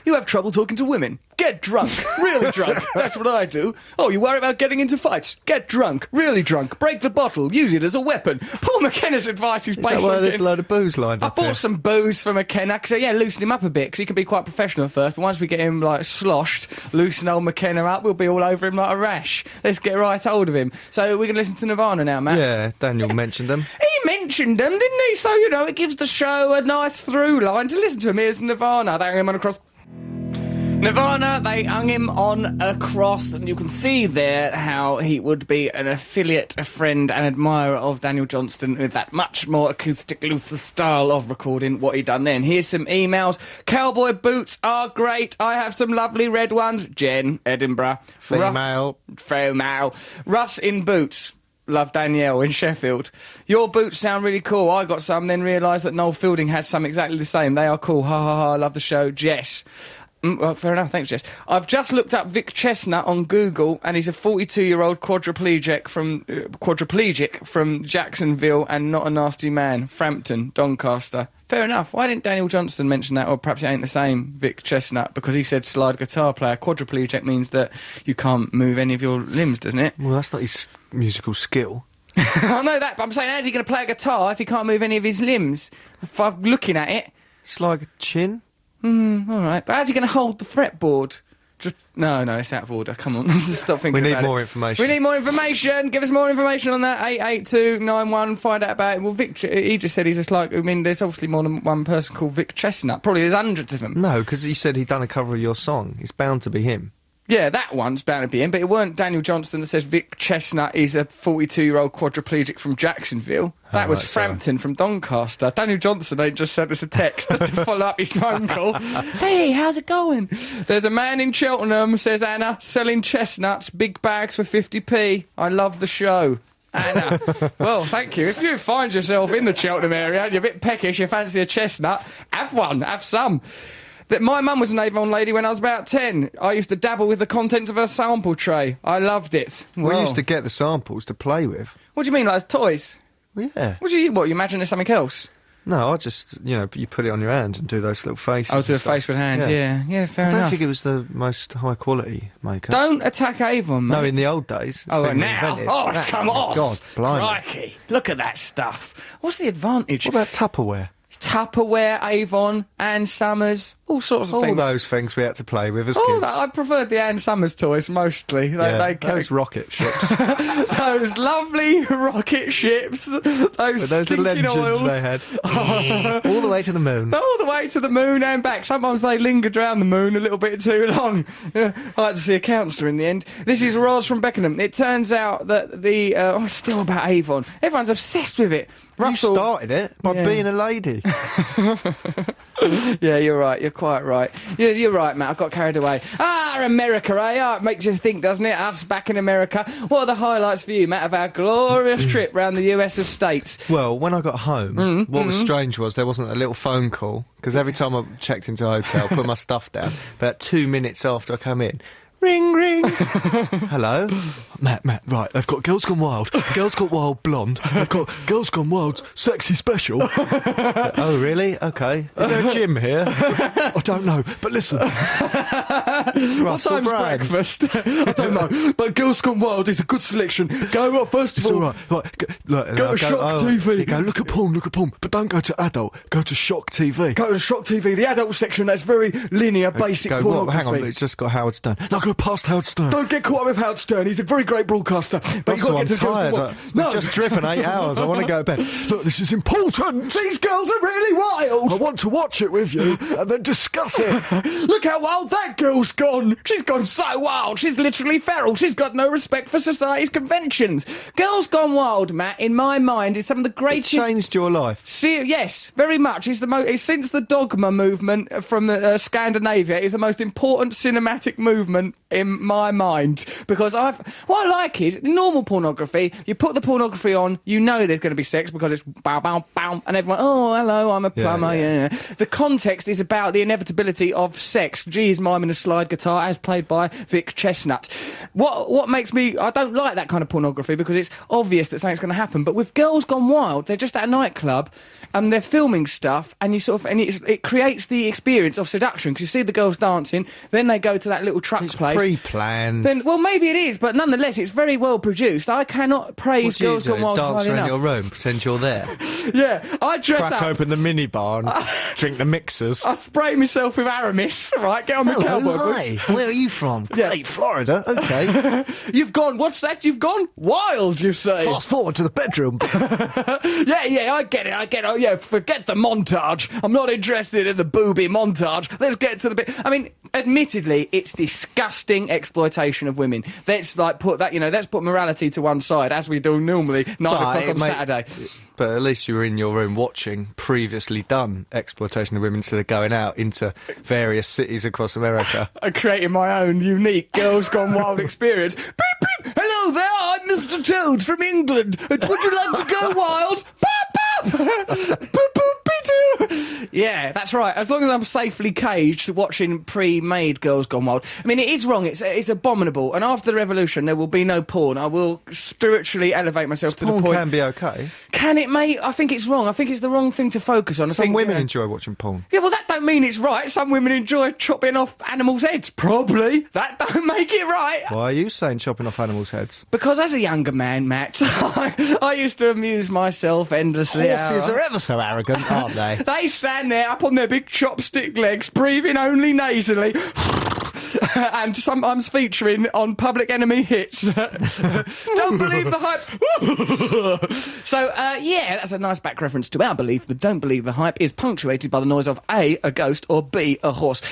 You have trouble talking to women. Get drunk. Really drunk. That's what I do. Oh, you worry about getting into fights. Get drunk. Really drunk. Break the bottle. Use it as a weapon. Paul McKenna's advice is basically... Is that why there's a load of booze lined up I bought some booze for McKenna, because, loosen him up a bit, because he can be quite professional at first, but once we get him, sloshed, loosen old McKenna up, we'll be all over him like a rash. Let's get right hold of him. So we're going to listen to Nirvana now, Matt. Yeah, Daniel mentioned them. He mentioned them, didn't he? So, it gives the show a nice through line to listen to him. Here's Nirvana. They hung him on a cross. Nirvana, they hung him on a cross, and you can see there how he would be an affiliate, a friend, an admirer of Daniel Johnston with that much more acoustic, looser style of recording what he done then. Here's some emails. Cowboy boots are great. I have some lovely red ones. Jen, Edinburgh. Female. Russ in boots. Love Danielle in Sheffield. Your boots sound really cool. I got some, then realised that Noel Fielding has some exactly the same. They are cool. Ha ha ha. Love the show. Jess. Well, fair enough, thanks, Jess. I've just looked up Vic Chestnut on Google, and he's a 42-year-old quadriplegic from Jacksonville and not a nasty man. Frampton, Doncaster. Fair enough. Why didn't Daniel Johnston mention that? Or perhaps it ain't the same Vic Chestnut, because he said slide guitar player. Quadriplegic means that you can't move any of your limbs, doesn't it? Well, that's not his musical skill. I know that, but I'm saying, how's he going to play a guitar if he can't move any of his limbs? If I'm looking at it... Slide a chin? All right. But how's he going to hold the fretboard? No, it's out of order. Come on. Stop thinking about it. We need more information. We need more information. Give us more information on that. 88291. Find out about it. Well, Vic, he just said he's just there's obviously more than one person called Vic Chestnut. Probably there's hundreds of them. No, because he said he'd done a cover of your song. It's bound to be him. Yeah, that one's bound to be him, but it weren't Daniel Johnston that says Vic Chestnut is a 42-year-old quadriplegic from Jacksonville. That was Frampton from Doncaster. Daniel Johnston ain't just sent us a text to follow up his phone call. Hey, how's it going? There's a man in Cheltenham, says Anna, selling chestnuts, big bags for 50p. I love the show. Anna. Well, thank you. If you find yourself in the Cheltenham area and you're a bit peckish, you fancy a chestnut, have one, have some. My mum was an Avon lady when I was about 10. I used to dabble with the contents of her sample tray. I loved it. We used to get the samples to play with. What do you mean, like as toys? Well, yeah. What, you imagine there's something else? No, I just, you put it on your hand and do those little faces. I was doing and stuff. face with hands, yeah, fair I enough. don't think it was the most high quality makeup. Don't attack Avon, mate. No, in the old days. It's Oh, been now? reinvented. Oh, it's come off. God, blimey. Crikey. Look at that stuff. What's the advantage? What about Tupperware? Tupperware, Avon, Ann Summers, all sorts of All things. those things we had to play with as All kids. that. I preferred the Ann Summers toys mostly. Those rocket ships. those lovely rocket ships, those With those little stinking engines oils. they had. All the way to the moon. All the way to the moon and back. Sometimes they lingered around the moon a little bit too long. I had to see a counsellor in the end. This is Roz from Beckenham. It turns out that still about Avon. Everyone's obsessed with it. Russell, You started it by being a lady. yeah, you're right. You're quite right. You're right, Matt. I got carried away. America, eh? It makes you think, doesn't it? Us back in America. What are the highlights for you, Matt, of our glorious trip round the US of states? Well, when I got home, what was strange was there wasn't a little phone call, because every time I checked into a hotel, put my stuff down, about 2 minutes after I come in, ring, ring. Hello? Matt, right, they've got Girls Gone Wild, Girls Gone Wild Blonde, they've got Girls Gone Wild Sexy Special. Oh, really? Okay. Is there a gym here? I don't know, but listen. What time's breakfast? I don't know, but Girls Gone Wild is a good selection. Go, first of It's all, all right. go to Shock TV. you Go, look at porn, but don't go to adult, go to Shock TV. Go to Shock TV, the adult section, that's very linear, basic Go, pornography. hang on, it's just got Howard Stern. No, go past Howard Stern. Don't get caught up with Howard Stern, he's a very great broadcaster. But Also, I'm get to Girls Gone tired. Wild. We've just driven 8 hours. I want to go to bed. Look, this is important. These girls are really wild. I want to watch it with you and then discuss it. Look how wild that girl's gone. She's gone so wild. She's literally feral. She's got no respect for society's conventions. Girls Gone Wild, Matt, in my mind, is some of the It greatest... changed your life. Yes, very much. It's since the Dogma movement from Scandinavia, it's the most important cinematic movement in my mind. Because what I like is, normal pornography, you put the pornography on, you know there's going to be sex because it's bow, bow, bow, and everyone, oh, hello, I'm a plumber, yeah. The context is about the inevitability of sex. Geez, miming a slide guitar, as played by Vic Chestnut. What makes me... I don't like that kind of pornography because it's obvious that something's going to happen. But with Girls Gone Wild, they're just at a nightclub and they're filming stuff, and it creates the experience of seduction because you see the girls dancing, then they go to that little truck place. Pre-planned. Well, maybe it is, but nonetheless, it's very well produced. I cannot praise What do you Girls do? Gone Wild Dance highly around enough. your room, pretend you're there. Yeah, I dress Crack up. open the minibar and drink the mixers. I spray myself with Aramis, right? Get on the cowboy boots. Where are you from? Yeah. Great, Florida. Okay. You've gone, what's that? You've gone wild, you say? Fast forward to the bedroom. Yeah, I get it. Oh, yeah, forget the montage. I'm not interested in the booby montage. Let's get to the bit. I mean, admittedly, it's disgusting exploitation of women. Let's put morality to one side, as we do normally, 9 o'clock on Saturday. But at least you were in your room watching previously done exploitation of women instead of going out into various cities across America. I'm creating my own unique Girls Gone Wild experience. Beep, beep. Hello there, I'm Mr. Toad from England. Would you like to go wild? Pop, pop. Boop, boop, be-doo. Yeah, that's right. As long as I'm safely caged watching pre-made Girls Gone Wild. I mean, it is wrong. It's abominable. And after the revolution, there will be no porn. I will spiritually elevate myself to the Porn point. can be okay. Can it, mate? I think it's wrong. I think it's the wrong thing to focus on. Some women enjoy watching porn. Yeah, well, that don't mean it's right. Some women enjoy chopping off animals' heads. Probably. That don't make it right. Why are you saying chopping off animals' heads? Because as a younger man, Matt, I used to amuse myselse endlessly. Horses are ever so arrogant, aren't they? They stand there up on their big chopstick legs, breathing only nasally. And sometimes featuring on Public Enemy hits. Don't believe the hype. So, yeah, that's a nice back reference to our belief that Don't Believe the Hype is punctuated by the noise of A, a ghost, or B, a horse.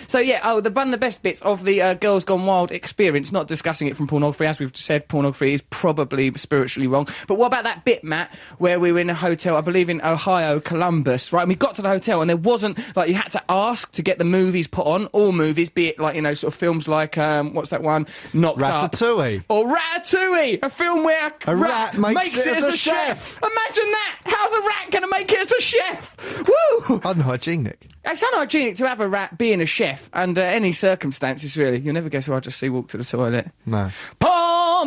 So, yeah, one of the best bits of the Girls Gone Wild experience, not discussing it from pornography, as we've said, pornography is probably spiritually wrong. But what about that bit, Matt, where we were in a hotel, I believe in Ohio, Columbus, right? And we got to the hotel and there wasn't, like, you had to ask to get the movies put on, all movies, be it, like, sort of films like, what's that one? Knocked Ratatouille. Up. Or Ratatouille, a film where a rat makes it as a chef. Imagine that! How's a rat going to make it as a chef? Woo! Unhygienic. It's unhygienic to have a rat being a chef under any circumstances, really. You'll never guess who I just see walk to the toilet. No. Porn!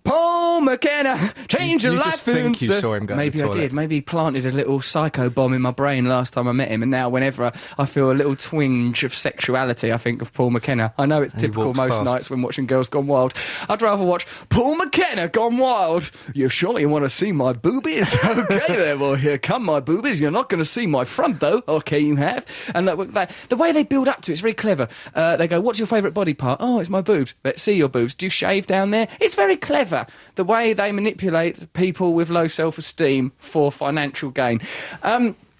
Paul McKenna, change your You life. just think you saw him go to Maybe the I toilet. did. Maybe he planted a little psycho bomb in my brain last time I met him, and now whenever I feel a little twinge of sexuality, I think of Paul McKenna. I know it's typical walks most past. nights when watching Girls Gone Wild. I'd rather watch Paul McKenna Gone Wild. You sure you want to see my boobies? Okay there, well, here come my boobies. You're not going to see my front, though. Okay, you have. And the way they build up to it's very clever. They go, what's your favourite body part? Oh, it's my boobs. Let's see your boobs. Do you shave down there? It's very clever. The way they manipulate people with low self-esteem for financial gain.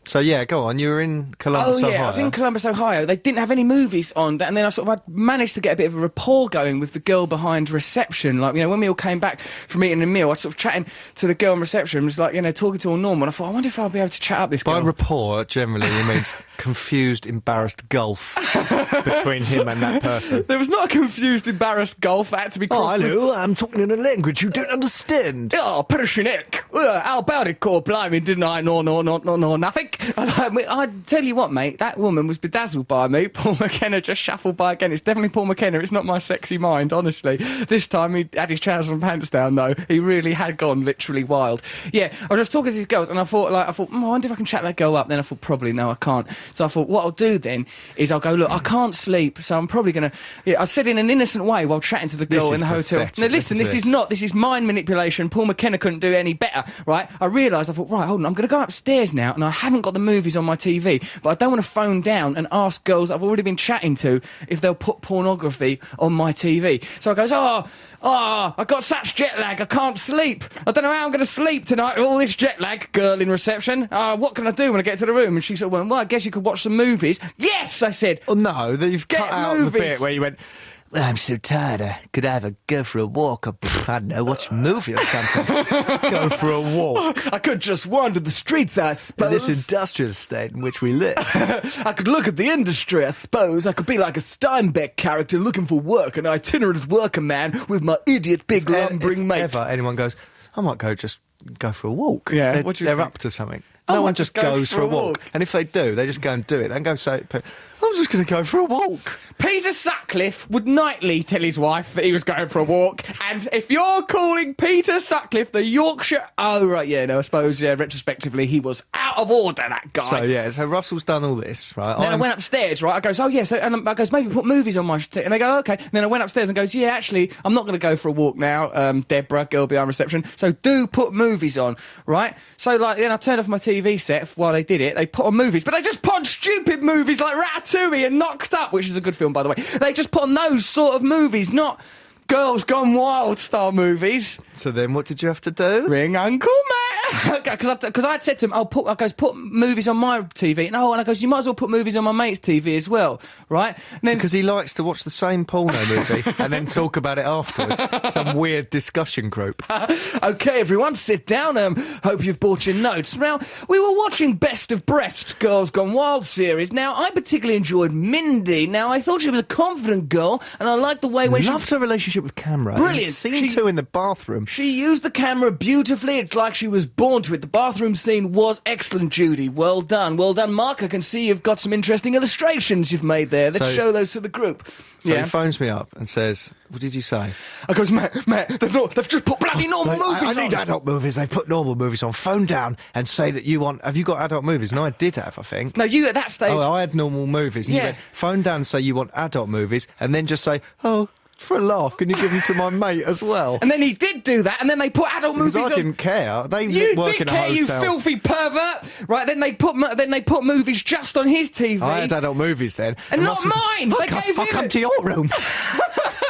So yeah, go on. You were in Columbus, Oh, yeah, Ohio. I was in Columbus, Ohio. They didn't have any movies on, and then I managed to get a bit of a rapport going with the girl behind reception. Like, when we all came back from eating a meal, I was sort of chatting to the girl in reception, was like, talking to all normal, and I thought, I wonder if I'll be able to chat up this girl. By rapport, generally, it means confused, embarrassed gulf between him and that person. There was not a confused, embarrassed gulf that had to be crossed. I'm talking in a language you don't understand. Oh, Persianek. How about it, Core Blimey, didn't I? No, nothing. I tell you what, mate, that woman was bedazzled by me. Paul McKenna just shuffled by again. It's definitely Paul McKenna. It's not my sexy mind, honestly. This time he had his trousers and pants down, though. He really had gone literally wild. Yeah, I was just talking to these girls, and I thought, I wonder if I can chat that girl up. Then I thought, probably no, I can't. So I thought, what I'll do then is I'll go, look, I can't sleep, so I'm probably going to... Yeah, I said in an innocent way while chatting to the girl in the hotel. pathetic. No, listen, this is mind manipulation. Paul McKenna couldn't do any better, right? I realised, I thought, right, hold on, I'm going to go upstairs now, and I haven't got the movies on my TV, but I don't want to phone down and ask girls I've already been chatting to if they'll put pornography on my TV. So I goes, I got such jet lag, I can't sleep. I don't know how I'm going to sleep tonight with all this jet lag. Girl in reception, what can I do when I get to the room? And she sort of went, well, I guess you could watch some movies. Yes, I said. Oh no, you've Get cut out movies. the bit where you went, well, I'm so tired, I could either go for a walk or, I don't know, watch a movie or something. Go for a walk. I could just wander the streets, I In suppose. this industrial state in which we live. I could look at the industry, I suppose. I could be like a Steinbeck character looking for work, an itinerant worker man with my idiot big lumbering mate. If ever anyone goes, I might just go for a walk. Yeah, They're, what do you they're think? up to something. I No might one just just go goes for a walk. And if they do, they just go and do it. They don't go say, I'm just going to go for a walk. Peter Sutcliffe would nightly tell his wife that he was going for a walk, and if you're calling Peter Sutcliffe the Yorkshire... Oh, right, yeah, no, I suppose, retrospectively, he was out of order, that guy. So Russell's done all this, right? Then I went upstairs, right? I goes, oh, yeah, and I goes, maybe put movies on my... And they go, okay. And then I went upstairs and goes, yeah, actually, I'm not going to go for a walk now, Deborah, girl behind reception, so do put movies on, right? So, then I turned off my TV set while they did it. They put on movies, but they just put on stupid movies like Ratatouille and Knocked Up, which is a good film, by the way. They just put on those sort of movies, not Girls Gone Wild style movies. So then what did you have to do? Ring Uncle Matt. Because I'd said to him, put movies on my TV. And I goes, you might as well put movies on my mate's TV as well, right? And then, Because he likes to watch the same porno movie and then talk about it afterwards. Some weird discussion group. okay, everyone, sit down. Hope you've brought your notes. Now, we were watching Best of Breast, Girls Gone Wild series. Now, I particularly enjoyed Mindy. Now, I thought she was a confident girl, and I liked the way when Loved her relationship with camera. Brilliant. Scene 2 in the bathroom. She used the camera beautifully. It's like she was born to it. The bathroom scene was excellent, Judy. Well done. Well done, Mark. I can see you've got some interesting illustrations you've made there. Let's show those to the group. So he phones me up and says, what did you say? I goes, Matt, they've just put bloody normal movies I on. need adult movies. They put normal movies on. Phone down and say that you want... Have you got adult movies? And I did have, I think. No, you at that stage... Oh, I had normal movies. And you Yeah. went, phone down and say you want adult movies and then just say, oh... For a laugh, can you give them to my mate as well? And then he did do that, and then they put adult Because movies I on... didn't care. They You work did in a care, you hotel. filthy pervert! Right, then they put movies just on his TV. I had adult movies then. And not Russell- mine! They gave I'll him come it. to your room.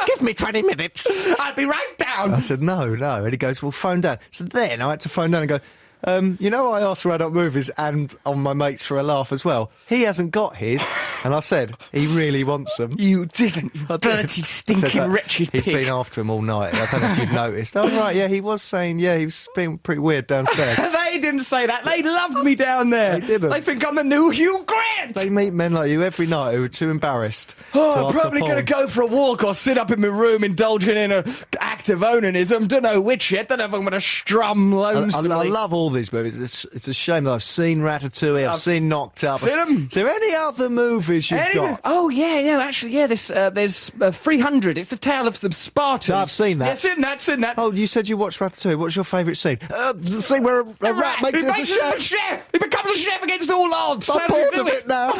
Give me 20 minutes. I'd be right down. I said, no. And he goes, well, phone down. So then I had to phone down and go, I asked for adult movies and on my mates for a laugh as well. He hasn't got his. And I said, he really wants them. You didn't, you I did. dirty, I said stinking, that wretched He's pig. been after him all night. I don't know if you've noticed. Oh, right, yeah, he was saying, he was being pretty weird downstairs. They didn't say that. They loved me down there. They didn't. They think I'm the new Hugh Grant. They meet men like you every night who are too embarrassed to I'm ask probably for going to porn. go for a walk or sit up in my room indulging in an act of onanism. Don't know which yet. Don't know if I'm going to strum I lonesomely. love all these movies. It's a shame that I've seen Ratatouille, I've seen Knocked Up. seen 'em. Is there any other movie movies you've got. Oh, yeah, no, actually, yeah, there's 300. It's the tale of the Spartans. No, I've seen that. Yeah, seen that. Oh, you said you watched Ratatouille. What's your favourite scene? The scene where a rat makes it as a chef. He becomes a chef against all odds. I'm bored of it now.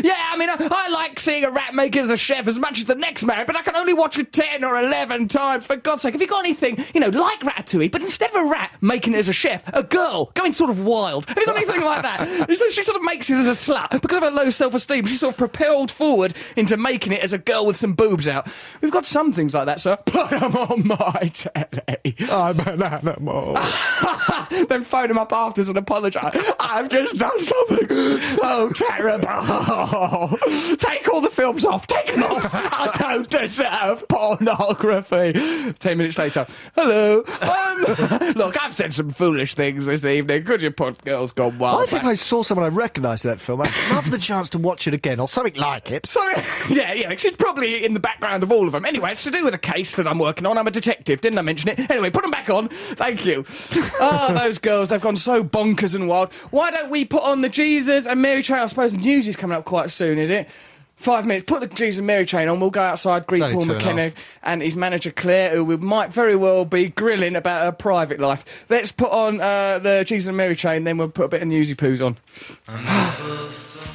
Yeah, I mean, I like seeing a rat make it as a chef as much as the next man, but I can only watch it 10 or 11 times. For God's sake, have you got anything, like Ratatouille, but instead of a rat making it as a chef, a girl going sort of wild? Have you got anything like that? She sort of makes it as a slut. Because of her low self-esteem, she's sort of propelled forward into making it as a girl with some boobs out. We've got some things like that, sir. Put them on my telly. I'm an animal. Then phone him up afterwards and apologise. I've just done something so terrible. Take all the films off. Take them off. I don't deserve pornography. 10 minutes later. Hello. Look, I've said some foolish things this evening. Could you put Girls Gone Wild? I think I saw someone I recognised that film. I'd love the chance to watch it again, or something like it. Yeah, she's probably in the background of all of them. Anyway, it's to do with a case that I'm working on. I'm a detective, didn't I mention it? Anyway, put them back on. Thank you. Oh, those girls, they've gone so bonkers and wild. Why don't we put on the Jesus and Mary Chain? I suppose the news is coming up quite soon, is it? 5 minutes. Put the Jesus and Mary Chain on. We'll go outside, greet Paul McKenna and his manager Claire, who we might very well be grilling about her private life. Let's put on the Jesus and Mary Chain, then we'll put a bit of Newsy Poos on.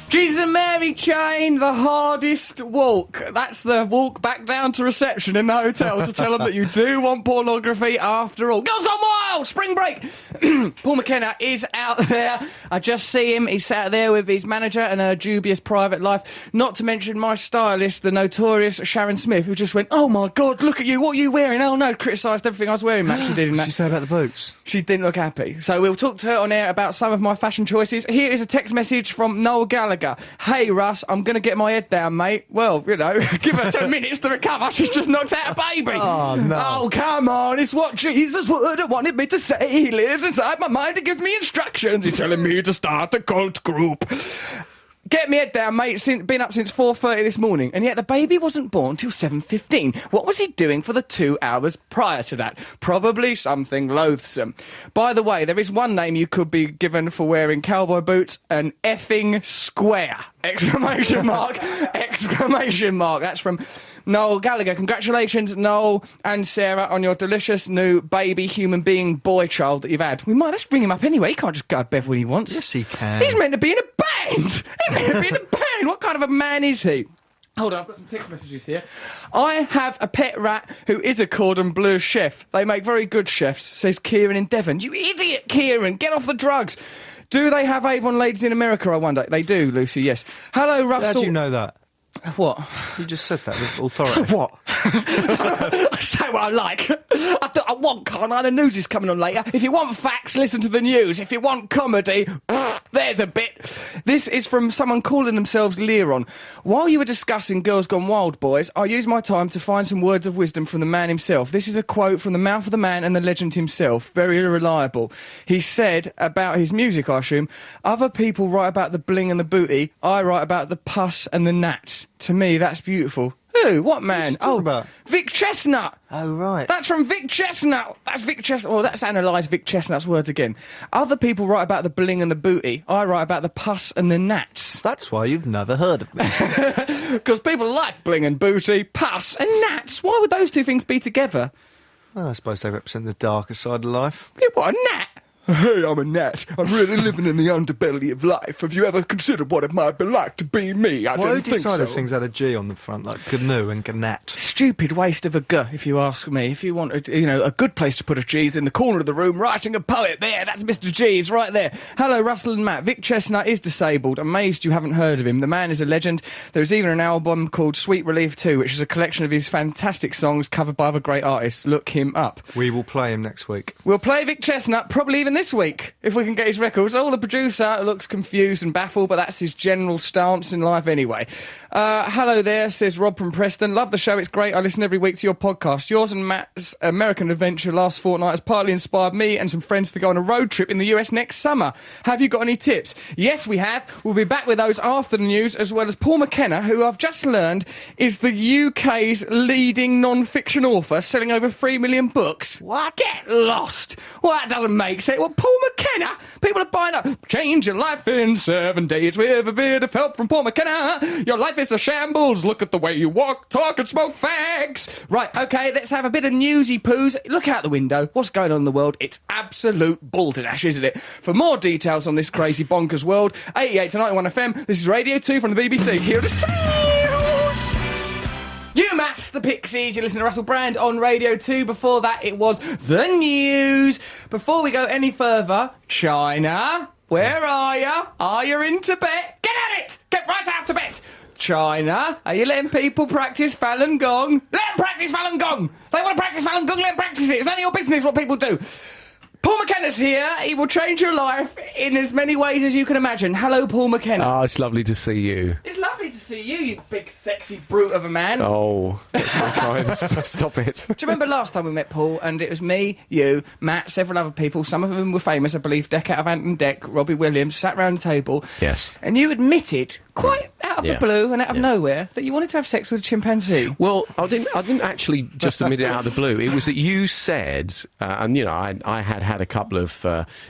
Jesus and Mary Chain, the hardest walk. That's the walk back down to reception in the hotel to tell them that you do want pornography after all. Girls Gone Wild! Spring break! Paul McKenna is out there. I just see him. He's sat there with his manager and her dubious private life. Not to mention my stylist, the notorious Sharon Smith, who just went, oh my God, look at you, what are you wearing? Oh no, criticised everything I was wearing, Matt. She did in that. What did she say about the boots? She didn't look happy. So we'll talk to her on air about some of my fashion choices. Here is a text message from Noel Gallagher. Hey Russ, I'm going to get my head down, mate. Well, give her 10 minutes to recover. She's just knocked out a baby. Oh, no. Oh, come on. It's what Jesus would have wanted me to say. He lives inside my mind. He gives me instructions. He's telling me to start a cult group. Get me head down, mate. Been up since 4:30 this morning, and yet the baby wasn't born till 7:15. What was he doing for the 2 hours prior to that? Probably something loathsome. By the way, there is one name you could be given for wearing cowboy boots: an effing square! Exclamation mark! Exclamation mark! That's from Noel Gallagher. Congratulations, Noel and Sarah, on your delicious new baby human being boy child that you've had. Let's bring him up anyway. He can't just go to bed when he wants. Yes, he can. He's meant to be in a band. He's meant to be in a band. What kind of a man is he? Hold on, I've got some text messages here. I have a pet rat who is a cordon bleu chef. They make very good chefs, says Kieran in Devon. You idiot, Kieran. Get off the drugs. Do they have Avon ladies in America, I wonder? They do, Lucy, yes. Hello, Russell. How do you know that? What? You just said that with authority. What? I say what I like. I want, can't I? The news is coming on later. If you want facts, listen to the news. If you want comedy, there's a bit. This is from someone calling themselves Leron. While you were discussing Girls Gone Wild, boys, I used my time to find some words of wisdom from the man himself. This is a quote from the mouth of the man and the legend himself. Very reliable. He said about his music, I assume, other people write about the bling and the booty. I write about the pus and the gnats. To me, that's beautiful. Who? What man? About? Vic Chestnut. Oh, right. That's from Vic Chestnut. That's Vic Chestnut. Well, let's analyse Vic Chestnut's words again. Other people write about the bling and the booty. I write about the pus and the gnats. That's why you've never heard of me. Because people like bling and booty, pus and gnats. Why would those two things be together? Well, I suppose they represent the darker side of life. Yeah, what, a gnat? Hey, I'm a gnat. I'm really living in the underbelly of life. Have you ever considered what it might be like to be me? I Why don't think so. decided things had a G on the front, like GNU and GNAT? Stupid waste of a G, if you ask me. If you want, a good place to put a G is in the corner of the room, writing a poet. There, that's Mr. G's right there. Hello, Russell and Matt. Vic Chestnut is disabled. Amazed you haven't heard of him. The man is a legend. There's even an album called Sweet Relief 2, which is a collection of his fantastic songs covered by other great artists. Look him up. We will play him next week. We'll play Vic Chestnut probably even this week, if we can get his records. Oh, the producer looks confused and baffled, but that's his general stance in life anyway. Hello there, says Rob from Preston. Love the show, it's great. I listen every week to your podcast. Yours and Matt's American adventure last fortnight has partly inspired me and some friends to go on a road trip in the US next summer. Have you got any tips? Yes, we have. We'll be back with those after the news, as well as Paul McKenna, who I've just learned is the UK's leading non-fiction author, selling over 3 million books. What? Get lost. Well, that doesn't make sense. Well, Paul McKenna, people are buying up. McKenna. Change your life in 7 days with a bit of help from Paul McKenna. Your life is a shambles. Look at the way you walk, talk, and smoke fags. Right, okay, let's have a bit of newsy poos. Look out the window. What's going on in the world? It's absolute balderdash, isn't it? For more details on this crazy bonkers world, 88 to 91 FM. This is Radio 2 from the BBC. Here are the sales. UMass, the Pixies. You listen to Russell Brand on Radio 2. Before that, it was the news. Before we go any further, China, where are you? Are you in Tibet? Get at it! Get right out of Tibet! China, are you letting people practice Falun Gong? Let them practice Falun Gong! They want to practice Falun Gong, let them practice it. It's none of your business what people do. Paul McKenna's here. He will change your life in as many ways as you can imagine. Hello, Paul McKenna. Oh, it's lovely to see you. It's lovely to see you, you big, sexy brute of a man. Oh, that's my kind. Stop it. Do you remember last time we met, Paul? And it was me, you, Matt, several other people. Some of them were famous, I believe. Deck out of Ant and Deck, Robbie Williams, sat round the table. Yes. And you admitted, quite out of the blue and out of nowhere, that you wanted to have sex with a chimpanzee. Well, I didn't actually just admit it out of the blue. It was that you said, and you know, I had a couple of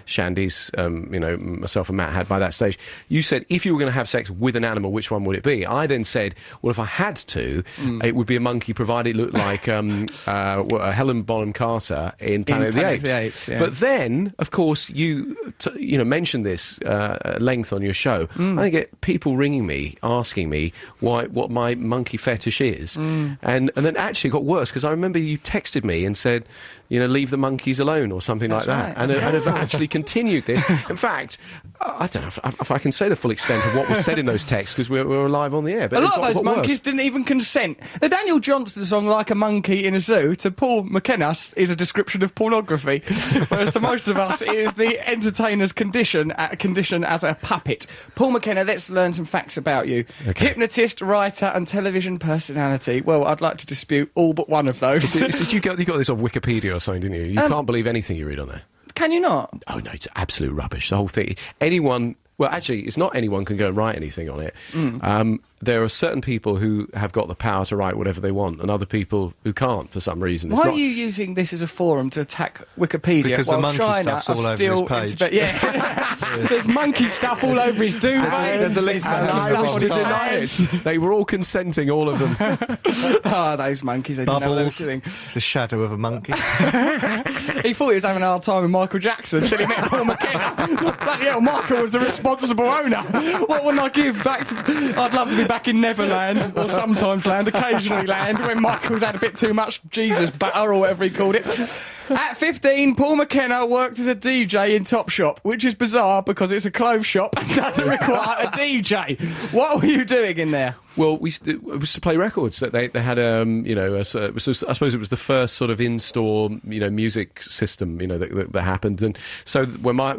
shandies, you know, myself and Matt had by that stage. You said if you were going to have sex with an animal, which one would it be? I then said, well, if I had to, it would be a monkey, provided it looked like Helen Bonham Carter in Planet of the Apes. Yeah. But then, of course, you mentioned this at length on your show. I get people ringing me, asking me what my monkey fetish is, and then actually it got worse because I remember you texted me and said, you know, leave the monkeys alone or something like that, and have actually continued this. In fact, I don't know if I can say the full extent of what was said in those texts because we were live on the air. But a lot of those monkeys didn't even consent. The Daniel Johnston song "Like a Monkey in a Zoo" to Paul McKenna is a description of pornography, whereas to most of us it is the entertainer's condition as a puppet. Paul McKenna, let's learn some facts about you. Okay. Hypnotist, writer, and television personality. Well, I'd like to dispute all but one of those. You got this off Wikipedia or something, didn't you? You can't believe anything you read on there. Can you not? Oh no, it's absolute rubbish. The whole thing. Anyone. Well, actually, it's not anyone can go and write anything on it. There are certain people who have got the power to write whatever they want, and other people who can't for some reason. Why are you using this as a forum to attack Wikipedia? Because the monkey China stuff's all over his page. There's monkey stuff all over his duvet. There's a link to And that. I wish to deny it. They were all consenting, all of them. Those monkeys, they didn't know what they were doing. It's a shadow of a monkey. He thought he was having a hard time with Michael Jackson until he met Paul McKenna. Bloody hell, Michael was the responsible owner. What wouldn't I give back to... I'd love to be back in Neverland, or sometimes land, occasionally land, when Michael's had a bit too much Jesus butter, or whatever he called it. At 15, Paul McKenna worked as a DJ in Topshop, which is bizarre because it's a clothes shop and doesn't require a DJ. What were you doing in there? Well, it was to play records. That they had, I suppose it was the first sort of in-store, music system, that happened. And so when my,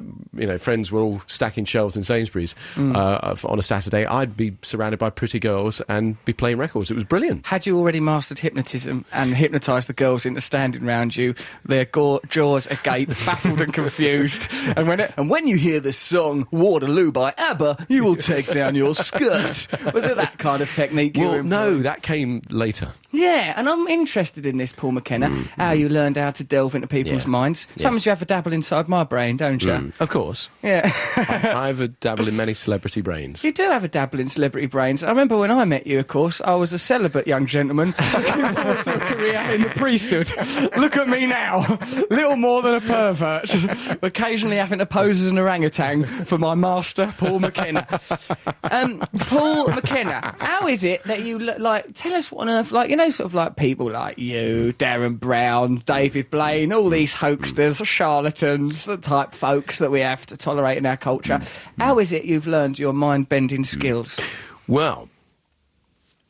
friends were all stacking shelves in Sainsbury's on a Saturday, I'd be surrounded by pretty girls and be playing records. It was brilliant. Had you already mastered hypnotism and hypnotised the girls into standing round you, their jaws agape, baffled and confused? And when you hear this song "Waterloo" by ABBA, you will take down your skirt. Was it that kind of technique you were employing? No, that came later. Yeah, and I'm interested in this, Paul McKenna, how you learned how to delve into people's minds. Sometimes you have a dabble inside my brain, don't you? Of course. Yeah. I have a dabble in many celebrity brains. You do have a dabble in celebrity brains. I remember when I met you, of course, I was a celibate young gentleman looking forward to a career in the priesthood. Look at me now, little more than a pervert, occasionally having to pose as an orangutan for my master, Paul McKenna. Paul McKenna, how is it that you tell us what on earth, sort of like people like you, Darren Brown, David Blaine, all these hoaxsters, charlatans, the type folks that we have to tolerate in our culture. How is it you've learned your mind-bending skills? Well,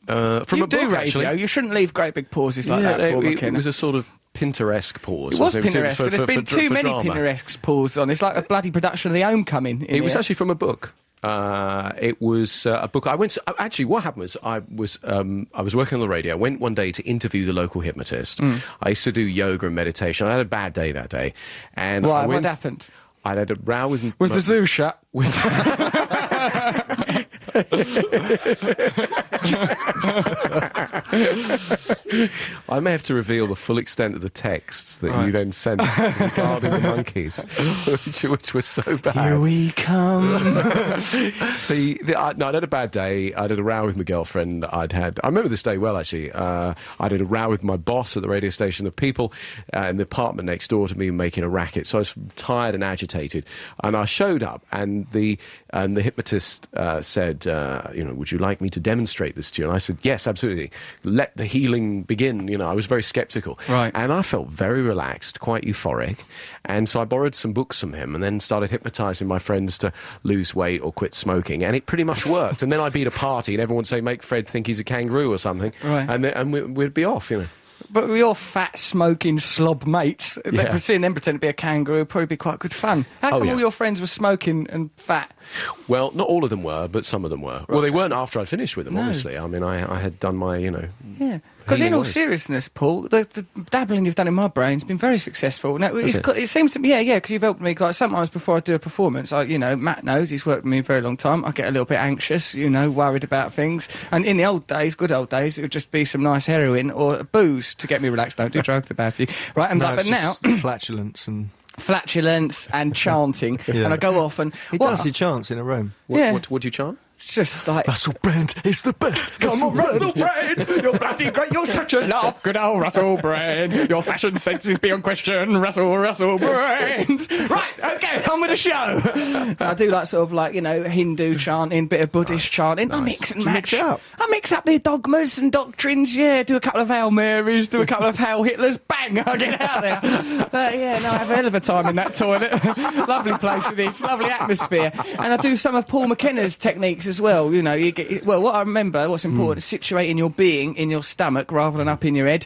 from you a book, radio. actually. You shouldn't leave great big pauses like that, Paul McKenna. It was a sort of Pinteresque pause. It was Pinteresque, for but there's been too many drama. Pinteresque pauses on. It's like a bloody production of The Homecoming. It was actually from a book. It was a book. Actually, what happened was I was working on the radio. I went one day to interview the local hypnotist. I used to do yoga and meditation. I had a bad day that day, and why? What happened? I had a row with. Was the zoo shut? I may have to reveal the full extent of the texts that you then sent regarding the monkeys, which was so bad. Here we come. I had a bad day. I had a row with my girlfriend. I remember this day well, actually. I had a row with my boss at the radio station. The people in the apartment next door to me were making a racket. So I was tired and agitated. And I showed up, and the hypnotist said, would you like me to demonstrate this to you? And I said, yes, absolutely. Let the healing begin. I was very sceptical. Right. And I felt very relaxed, quite euphoric. And so I borrowed some books from him and then started hypnotising my friends to lose weight or quit smoking. And it pretty much worked. And then I'd be at a party and everyone would say, make Fred think he's a kangaroo or something. Right. And we'd be off, But with your fat, smoking slob mates, seeing them pretend to be a kangaroo would probably be quite good fun. How come all your friends were smoking and fat? Well, not all of them were, but some of them were. Right. Well, they weren't after I'd finished with them, obviously. I mean, I had done my, Yeah. Because in all seriousness, Paul, the dabbling you've done in my brain's been very successful. Now, it seems to me, because you've helped me. Like sometimes before I do a performance, Matt knows, he's worked with me a very long time. I get a little bit anxious, worried about things. And in the old days, good old days, it would just be some nice heroin or booze to get me relaxed. Don't do drugs, they're bad for you, right? And but now, flatulence and chanting, and I go off and he does. He chants in a room. What do you chant? Just like Russell Brand is the best. Come on, Russell Brand, you're bloody great. You're such a laugh, good old Russell Brand. Your fashion sense is beyond question, Russell Brand. Right, okay, on with the show. I do Hindu chanting, bit of Buddhist chanting. I mix and match. I mix up the dogmas and doctrines. Yeah, do a couple of Hail Marys, do a couple of Hail Hitlers. Bang, I get out there. I have a hell of a time in that toilet. Lovely place it is, lovely atmosphere. And I do some of Paul McKenna's techniques as well. What I remember, what's important is situating your being in your stomach rather than up in your head.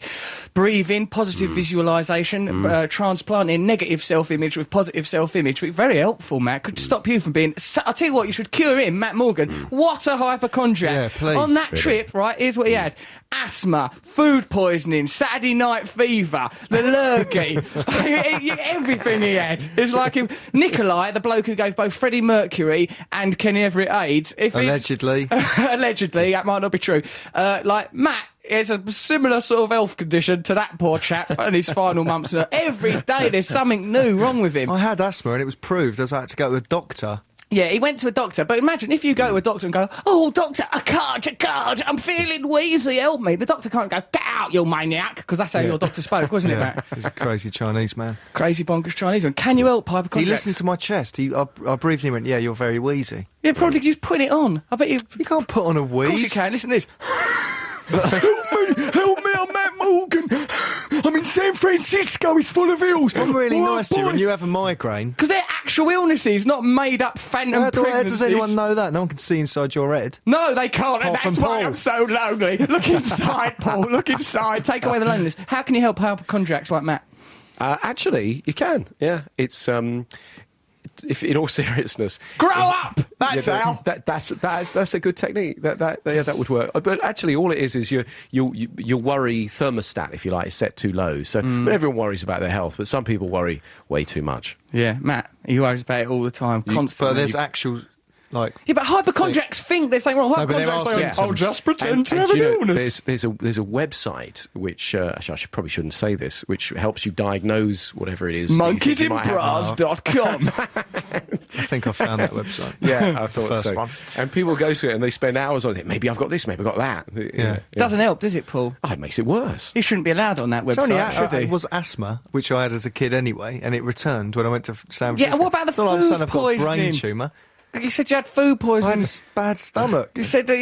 Breathing, positive visualisation, transplanting negative self-image with positive self-image. Very helpful, Matt. Could stop you from being... I'll tell you what, you should cure him, Matt Morgan. What a hypochondriac. Yeah, please. On that trip, right, here's what he had. Asthma, food poisoning, Saturday night fever, the lurgy, everything he had. It's like him. Nikolai, the bloke who gave both Freddie Mercury and Kenny Everett AIDS. Allegedly. Allegedly, that might not be true. Matt is a similar sort of health condition to that poor chap in his final months. Every day there's something new wrong with him. I had asthma and it was proved. I had to go to a doctor. Yeah, he went to a doctor, but imagine if you go to a doctor and go, oh, doctor, a card, I'm feeling wheezy, help me. The doctor can't go, get out, you maniac, because that's how your doctor spoke, wasn't it, Matt? He's a crazy Chinese man. Crazy bonkers Chinese man. Can you help hypochondriacs? He listened to my chest. I breathed and he went, yeah, you're very wheezy. Yeah, probably just putting it on. I bet you... You can't put on a wheeze. Of course you can, listen to this. Help me, I'm Matt Morgan. I'm in San Francisco, it's full of hills. I'm really nice to you when you have a migraine. Because they're actual illnesses, not made-up phantom pregnancies. How does anyone know that? No one can see inside your head. No, they can't, and Apart that's from why Paul. I'm so lonely. Look inside, Paul, look inside. Take away the loneliness. How can you help hypochondriacs like Matt? Actually, you can, yeah. It's... If in all seriousness, grow up. That's how. That's a good technique. That would work. But actually, all it is your worry thermostat, if you like, is set too low. So everyone worries about their health, but some people worry way too much. Yeah, Matt, he worries about it all the time, constantly. But there's actual. Yeah, but hypochondriacs think there's something wrong. No, but there are Hypochondriacs symptoms. I'll just pretend to have an illness. There's a website which actually I probably shouldn't say this, which helps you diagnose whatever it is. Monkeysinbras.com. I think I found that website. Yeah, I thought First so. one. And people go to it and they spend hours on it. Maybe I've got this, maybe I've got that. Yeah. Doesn't help, does it, Paul? Oh, it makes it worse. He shouldn't be allowed on that It's only website, should he? it was asthma, which I had as a kid anyway, and it returned when I went to San Francisco. Yeah, what about the All of a sudden food I've got a brain poisoning? tumour. You said you had food I poisoning. had a bad stomach. You said that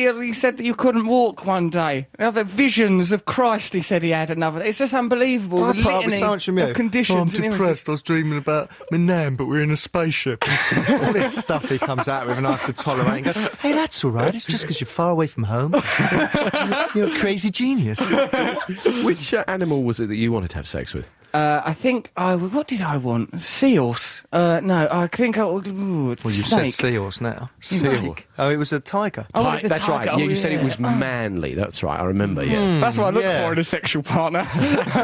you couldn't walk one day. Other visions of Christ. He said he had another. It's just unbelievable. I the put up with litany so much from you. of conditions. I'm and illnesses. depressed. I was dreaming about my nan, but we're in a spaceship. All this stuff he comes out with, and I have to tolerate. And go, hey, that's all right. It's just because you're far away from home. You're a crazy genius. Which animal was it that you wanted to have sex with? I think what did I want? Seahorse. No, I think I would. Well, you said seahorse now. Seal. Oh, it was a tiger. That's right. Yeah, you said it was manly. That's right. I remember. Yeah. That's what I look for in a sexual partner.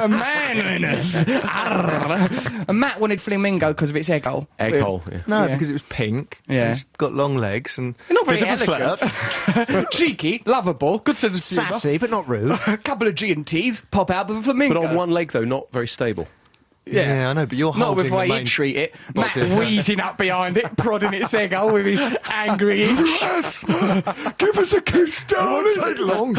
Manliness. And Matt wanted flamingo because of its egg hole. Egg hole. Yeah. No, Yeah. because it was pink. Yeah. It's got long legs and Not very bit of a elegant. flirt. Cheeky, lovable, good sense of humour. Sassy, but not rude. A couple of G&Ts pop out with a flamingo. But on one leg though, not very stable. Yeah, I know, but you're Not holding with the way the he'd main treat it. Matt body. wheezing up behind it, prodding its egg hole with his angry yes! Give us a kiss, darling! It won't take long.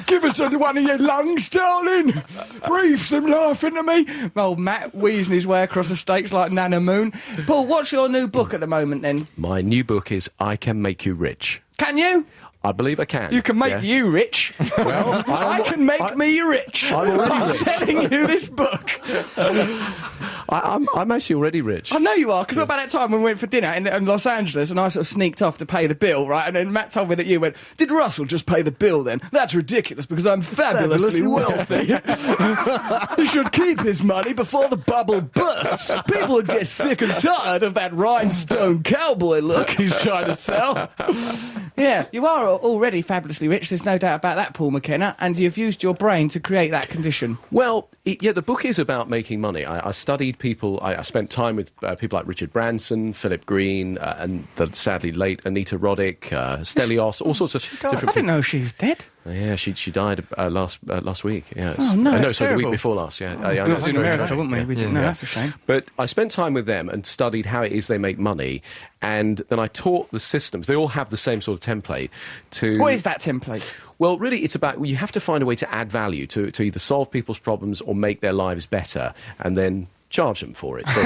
Give us one of your lungs, darling! Breathe some life into me! Old Matt wheezing his way across the states like Nana Moon. Paul, what's your new book at the moment, then? My new book is I Can Make You Rich. Can you? I believe I can. You can make Yeah. you rich. Well, I can make me rich. I'm already rich. telling you this book. I'm actually already rich. I know you are, because about that time when we went for dinner in Los Angeles and I sort of sneaked off to pay the bill, right? And then Matt told me that you went, did Russell just pay the bill then? That's ridiculous because I'm fabulously wealthy. He should keep his money before the bubble bursts. People will get sick and tired of that rhinestone cowboy look he's trying to sell. Yeah, you are already fabulously rich, there's no doubt about that, Paul McKenna, and you've used your brain to create that condition. Well, yeah, the book is about making money. I studied people, I spent time with people like Richard Branson, Philip Green, and the sadly late Anita Roddick, Stelios, all sorts of different I people. didn't know she was dead. Yeah, she died last week. Yeah, Oh, no, that's sorry, the week terrible. before last. Yeah, We yeah, was in America, weren't we? We didn't know, that's a shame. But I spent time with them and studied how it is they make money, and then I taught the systems. They all have the same sort of template. What is that template? Well, really, it's about you have to find a way to add value to either solve people's problems or make their lives better, and then charge them for it. So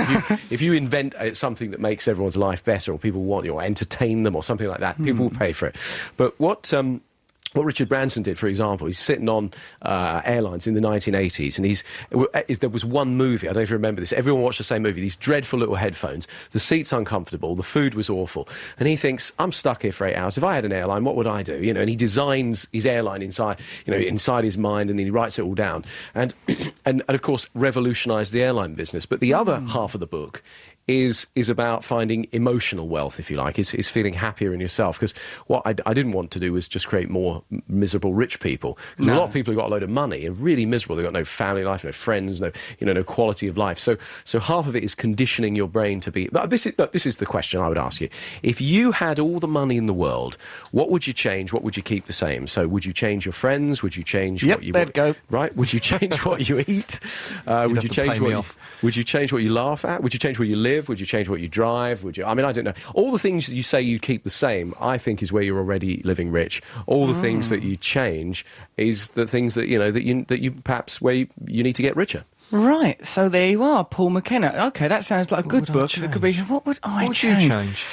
if you invent something that makes everyone's life better, or people want you, or entertain them, or something like that, people will pay for it. But what Richard Branson did, for example, he's sitting on airlines in the 1980s, and there was one movie, I don't know if you remember this, everyone watched the same movie, these dreadful little headphones, the seat's uncomfortable, the food was awful, and he thinks, I'm stuck here for 8 hours, if I had an airline, what would I do? You know, and he designs his airline inside his mind, and then he writes it all down, and of course revolutionised the airline business. But the other half of the book is about finding emotional wealth, if you like, is feeling happier in yourself. Because what I didn't want to do was just create more miserable rich people. Because a lot of people who got a load of money are really miserable. They've got no family life, no friends, no quality of life. So half of it is conditioning your brain to be... But this is the question I would ask you. If you had all the money in the world, what would you change? What would you keep the same? So would you change your friends? Would you change what you... they'd go. Right? Would you change what you eat? Would you change Would you change what you laugh at? Would you change where you live? Would you change what you drive? I mean, I don't know. All the things that you say you keep the same, I think, is where you're already living rich. All the things that you change is the things that you perhaps where you need to get richer. Right, so there you are, Paul McKenna. OK, that sounds like a good book. It could be, what would I change? What would you change?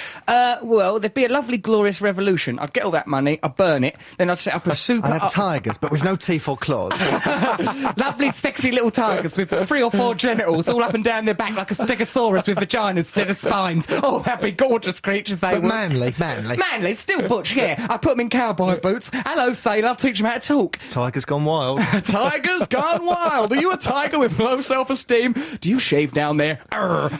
Well, there'd be a lovely, glorious revolution. I'd get all that money, I'd burn it, then I'd set up a super... I'd have tigers, but with no teeth or claws. Lovely, sexy little tigers with 3 or 4 genitals all up and down their back like a stegosaurus with vaginas instead of spines. Oh, that'd be gorgeous creatures they But were. manly. Manly, still butch, yeah. I put them in cowboy boots. Hello, sailor, I'll teach them how to talk. Tiger's gone wild. Tiger's gone wild. Are you a tiger with low self-esteem? Do you shave down there? They're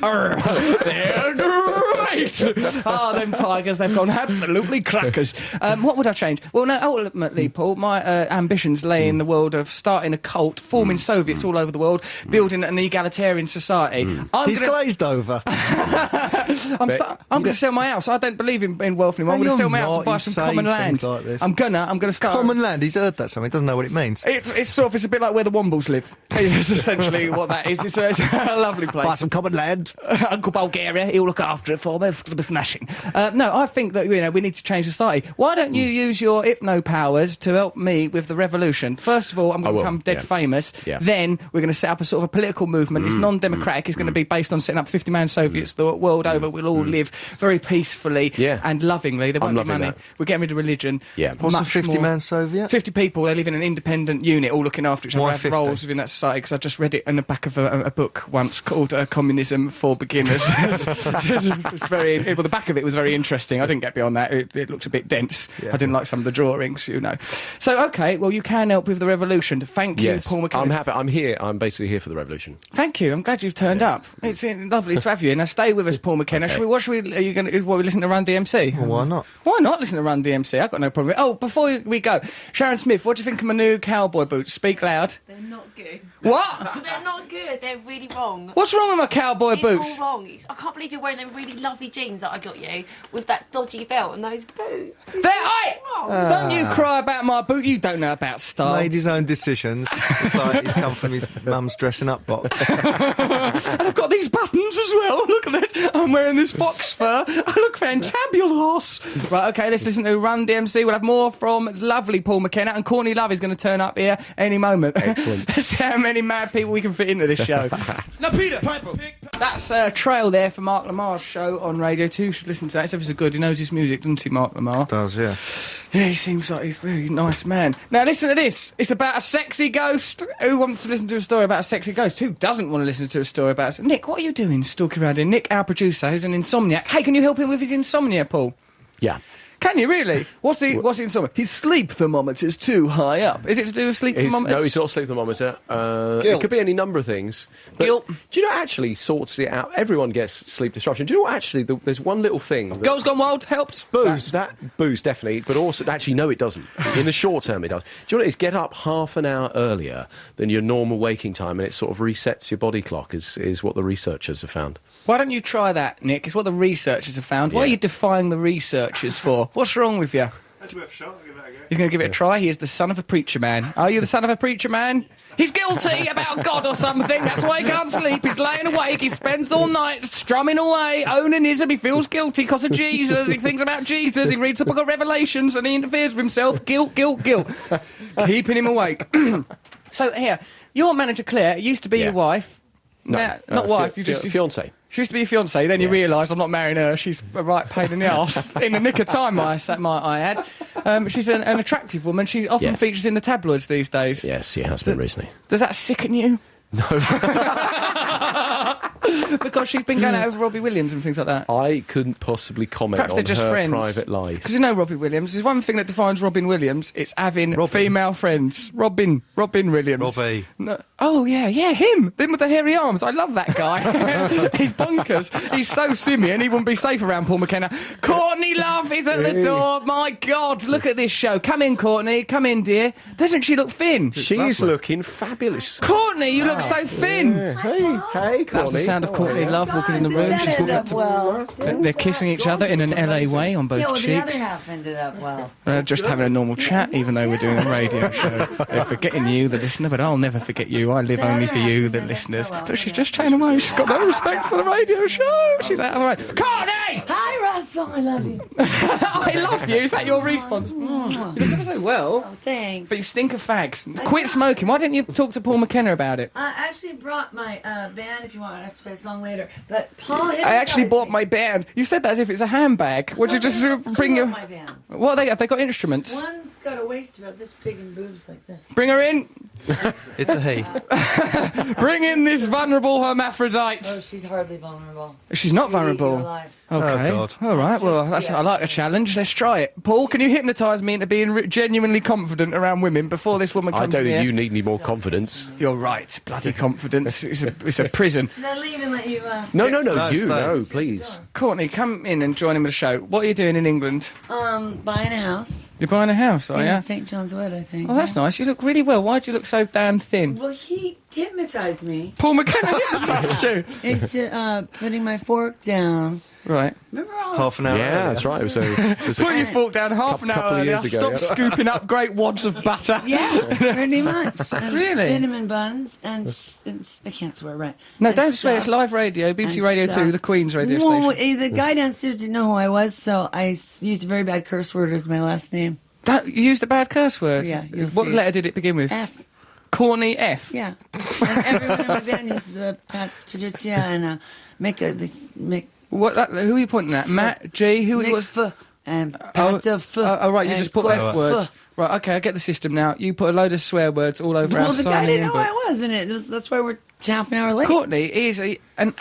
great. Oh, them tigers, they've gone absolutely crackers. What would I change? Well, no, ultimately, Paul, my ambitions lay in the world of starting a cult, forming Soviets all over the world, building an egalitarian society. He's glazed over. I'm going to sell my house. I don't believe in wealth anymore. I'm going to sell my house and buy some common land. Like this. I'm going to start... Common land, he's heard that something, doesn't know what it means. It's a bit like where the Wombles live. It's essentially what that is. It's a lovely place. Buy some common land. Uncle Bulgaria, he'll look after it for me. It's going to be smashing. No, I think that we need to change society. Why don't you use your hypno powers to help me with the revolution? First of all, I'm going to become dead famous. Yeah. Then we're going to set up a sort of a political movement. It's non-democratic. It's going to be based on setting up 50-man Soviets the world over. We'll all live very peacefully and lovingly. There won't be money. That. We're getting rid of religion. Yeah. What's a 50-man Soviet? 50 people. They live in an independent unit, all looking after each other. Why Have 50? roles within that society. Because I just read it in the back of a book once called Communism for Beginners. It's very... Well, the back of it was very interesting. I didn't get beyond that. It looked a bit dense. Yeah. I didn't like some of the drawings, you know. So, OK, well, you can help with the revolution. Thank you, Yes, Paul McKenna. I'm happy. I'm here. I'm basically here for the revolution. Thank you. I'm glad you've turned up. It's lovely to have you. Now, stay with us, Paul McKenna. Okay. Are you going to... we listen to Run DMC? Well, why not? Why not listen to Run DMC? I've got no problem. Oh, before we go, Sharon Smith, what do you think of my new cowboy boots? Speak loud. They're not good. What? They're not good. They're really wrong. What's wrong with my cowboy It's boots? all wrong. I can't believe you're wearing them really lovely jeans that I got you with that dodgy belt and those boots. Don't you cry about my boot. You don't know about style. Made his own decisions. It's like he's come from his mum's dressing up box. And I've got these buttons as well. Look at that. I'm wearing this fox fur. I look fantabulous. Right, OK, let's listen to Run DMC. We'll have more from lovely Paul McKenna, and Courtney Love is going to turn up here any moment. Excellent. Let's see how many mad people we can fit into this show. Now, Peter, That's a trail there for Mark Lamar's show on Radio 2. You should listen to that. It's ever so good. He knows his music, doesn't he, Mark Lamar? Does, yeah. Yeah, he seems like he's a very nice man. Now, listen to this. It's about a sexy ghost. Who wants to listen to a story about a sexy ghost? Who doesn't want to listen to a story about... Nick, what are you doing stalking around here? Nick, our producer, who's an insomniac. Hey, can you help him with his insomnia, Paul? Yeah. Can you really? What's the insomnia? His sleep thermometer's too high up. Is it to do with sleep thermometers? No, it's not a sleep thermometer. It Guilt. could be any number of things. But Guilt. Do you know what actually sorts it out? Everyone gets sleep disruption. Do you know what actually? There's one little thing. That, Girls Gone Wild helps. Booze. That booze, definitely. But also, actually, no, it doesn't. In the short term, it does. Do you know what it is? Get up half an hour earlier than your normal waking time, and it sort of resets your body clock, is what the researchers have found. Why don't you try that, Nick? It's what the researchers have found. What are Yeah. you defying the researchers for? What's wrong with you? That's worth a shot. I'll give that a go. He's going to give it a try. He is the son of a preacher man. Are you the son of a preacher man? He's guilty about God or something. That's why he can't sleep. He's laying awake. He spends all night strumming away, onanism. He feels guilty because of Jesus. He thinks about Jesus. He reads the book of Revelations and he interferes with himself. Guilt, guilt, guilt. Keeping him awake. So, here, your manager, Claire, used to be your wife. No, Now, not wife. You just... fiance. She used to be your fiancée, then you realise I'm not marrying her. She's a right pain in the arse. In the nick of time, might I add. She's an attractive woman. She often Yes. features in the tabloids these days. Yes, she has been recently. Does that sicken you? No. Because she's been going out with Robbie Williams and things like that. I couldn't possibly comment Perhaps on they're just her friends. private life. Because you know Robbie Williams. There's one thing that defines Robin Williams. It's having female friends. Robin Williams. Robbie. No. Oh, yeah, him. Him with the hairy arms. I love that guy. He's bonkers. He's so simian, he wouldn't be safe around Paul McKenna. Courtney Love is at the door. My God, look at this show. Come in, Courtney. Come in, dear. Doesn't she look thin? She's looking fabulous. Courtney, you look so thin. Hey, Courtney. That's the sound of Courtney Love walking in the room. She's walking up to... They're kissing each other in an LA way on both cheeks. The other half ended up well. Just having a normal chat, even though we're doing a radio show. They're forgetting you, the listener, but I'll never forget you. I live only for you, the listeners. But she's just chatting away. She's got no respect for the radio show. She's out of her right. Courtney! Hi, Russell. I love you. I love you. Is that your response? You look ever so well. Oh, thanks. But you stink of fags. Quit smoking. Why didn't you talk to Paul McKenna about it? I actually brought my band if you want us to play a song later. But Paul I actually bought my band. You said that as if it's a handbag. Would you just bring your... my bands. What have they got instruments? One's got a waist about this big and boobs like this. Bring her in. It's a he. Bring in this vulnerable hermaphrodite. Oh, she's hardly vulnerable. She's not You're vulnerable. alive. Okay. Oh, God. All right. Well, I like a challenge. Let's try it. Paul, can you hypnotise me into being genuinely confident around women before this woman comes I don't here? think you need any more confidence. You're right. Bloody confidence. It's a prison. Should I leave and let you... No, stay. please. Courtney, come in and join him at the show. What are you doing in England? buying a house You're buying a house, are in you? St. John's Wood, I think. Oh, that's nice. You look really well. Why do you look so damn thin? Well, he hypnotized me Paul McKenna hypnotised you. into putting my fork down. Right. Remember all Half an hour. Yeah, that's right. It was a Put your fork down half an hour couple of earlier. years ago, Stop yeah. scooping up great wads of butter. Yeah, pretty much. And Really? cinnamon buns and I can't swear, right? No, And don't swear. It's stuff. live radio, BBC And Radio stuff. 2, the Queen's radio Well, station. the guy downstairs didn't know who I was, so I used a very bad curse word as my last name. You used a bad curse word. Yeah, you'll What see. letter did it begin with? F. Corny F. Yeah. And everyone in my band used the Patricia and Mick. Who are you pointing at? Matt, G, who it was? And Oh, Pat oh, right, you just put F words. F. Right, okay, I get the system now. You put a load of swear words all over Well, our the sign guy in didn't know book. who I was, and that's why we're half an hour late. Courtney is an